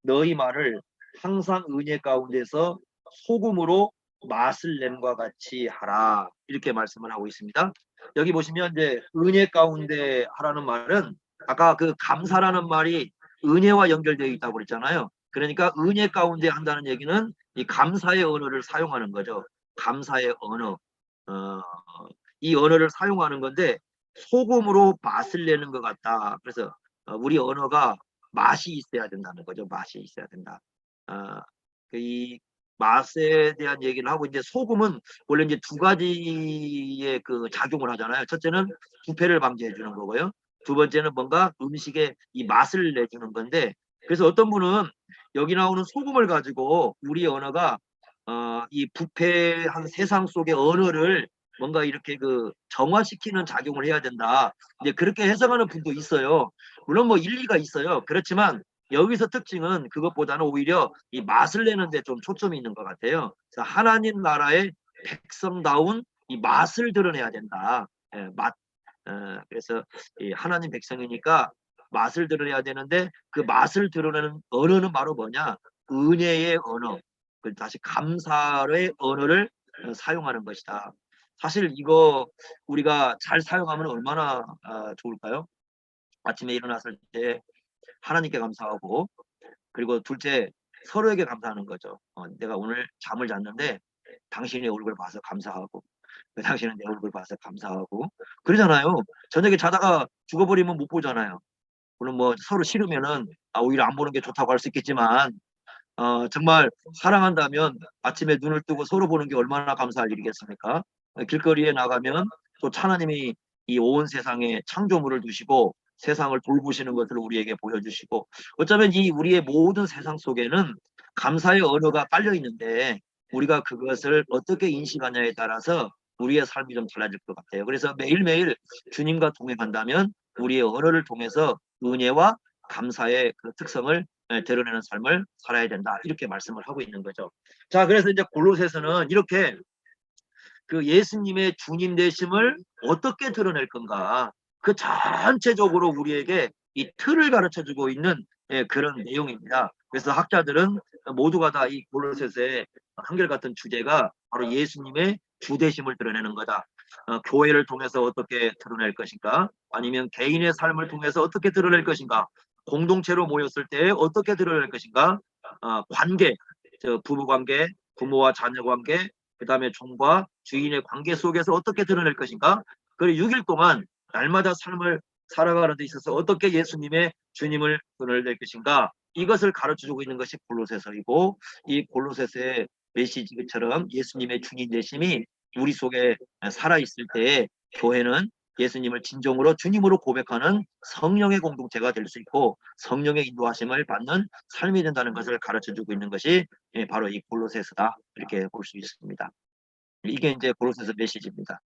너희 말을 항상 은혜 가운데서 소금으로 맛을 냄과 같이 하라. 이렇게 말씀을 하고 있습니다. 여기 보시면 이제 은혜 가운데 하라는 말은 아까 그 감사라는 말이 은혜와 연결되어 있다고 그랬잖아요. 그러니까 은혜 가운데 한다는 얘기는 이 감사의 언어를 사용하는 거죠. 감사의 언어. 이 언어를 사용하는 건데 소금으로 맛을 내는 것 같다. 그래서 우리 언어가 맛이 있어야 된다는 거죠. 맛이 있어야 된다. 이 맛에 대한 얘기를 하고 이제 소금은 원래 이제 2가지의 그 작용을 하잖아요. 첫째는 부패를 방지해 주는 거고요. 2번째는 뭔가 음식에 이 맛을 내주는 건데 그래서 어떤 분은 여기 나오는 소금을 가지고 우리 언어가 이 부패한 세상 속의 언어를 뭔가 이렇게 그 정화시키는 작용을 해야 된다. 이제 그렇게 해석하는 분도 있어요. 물론 뭐 일리가 있어요. 그렇지만 여기서 특징은 그것보다는 오히려 이 맛을 내는데 좀 초점이 있는 것 같아요. 그래서 하나님 나라의 백성다운 이 맛을 드러내야 된다. 맛. 그래서 이 하나님 백성이니까 맛을 드러내야 되는데 그 맛을 드러내는 언어는 바로 뭐냐? 은혜의 언어. 다시 감사의 언어를 사용하는 것이다. 사실 이거 우리가 잘 사용하면 얼마나 좋을까요? 아침에 일어났을 때 하나님께 감사하고 그리고 둘째 서로에게 감사하는 거죠. 내가 오늘 잠을 잤는데 당신의 얼굴 봐서 감사하고 당신은 내 얼굴 봐서 감사하고 그러잖아요. 저녁에 자다가 죽어버리면 못 보잖아요. 물론 뭐 서로 싫으면은 오히려 안 보는 게 좋다고 할 수 있겠지만 정말 사랑한다면 아침에 눈을 뜨고 서로 보는 게 얼마나 감사할 일이겠습니까? 길거리에 나가면 또 하나님이 이 온 세상에 창조물을 두시고 세상을 돌보시는 것을 우리에게 보여주시고, 어쩌면 이 우리의 모든 세상 속에는 감사의 언어가 깔려 있는데 우리가 그것을 어떻게 인식하냐에 따라서 우리의 삶이 좀 달라질 것 같아요. 그래서 매일매일 주님과 동행한다면 우리의 언어를 통해서 은혜와 감사의 그 특성을 드러내는 삶을 살아야 된다. 이렇게 말씀을 하고 있는 거죠. 자, 그래서 이제 골로새서는 이렇게 그 예수님의 주님 되심을 어떻게 드러낼 건가, 그 전체적으로 우리에게 이 틀을 가르쳐 주고 있는 그런 내용입니다. 그래서 학자들은 모두가 다 이 골로새서의 한결같은 주제가 바로 예수님의 주되심을 드러내는 거다. 교회를 통해서 어떻게 드러낼 것인가, 아니면 개인의 삶을 통해서 어떻게 드러낼 것인가, 공동체로 모였을 때 어떻게 드러낼 것인가, 관계, 부부 관계, 부모와 자녀 관계, 그 다음에 종과 주인의 관계 속에서 어떻게 드러낼 것인가, 그리고 6일 동안 날마다 삶을 살아가는 데 있어서 어떻게 예수님의 주님을 드러낼 것인가, 이것을 가르쳐주고 있는 것이 골로새서이고, 이 골로새서의 메시지처럼 예수님의 주님 되심이 우리 속에 살아있을 때 교회는 예수님을 진정으로 주님으로 고백하는 성령의 공동체가 될 수 있고 성령의 인도하심을 받는 삶이 된다는 것을 가르쳐주고 있는 것이 바로 이 골로새서다, 이렇게 볼 수 있습니다. 이게 이제 골로새서 메시지입니다.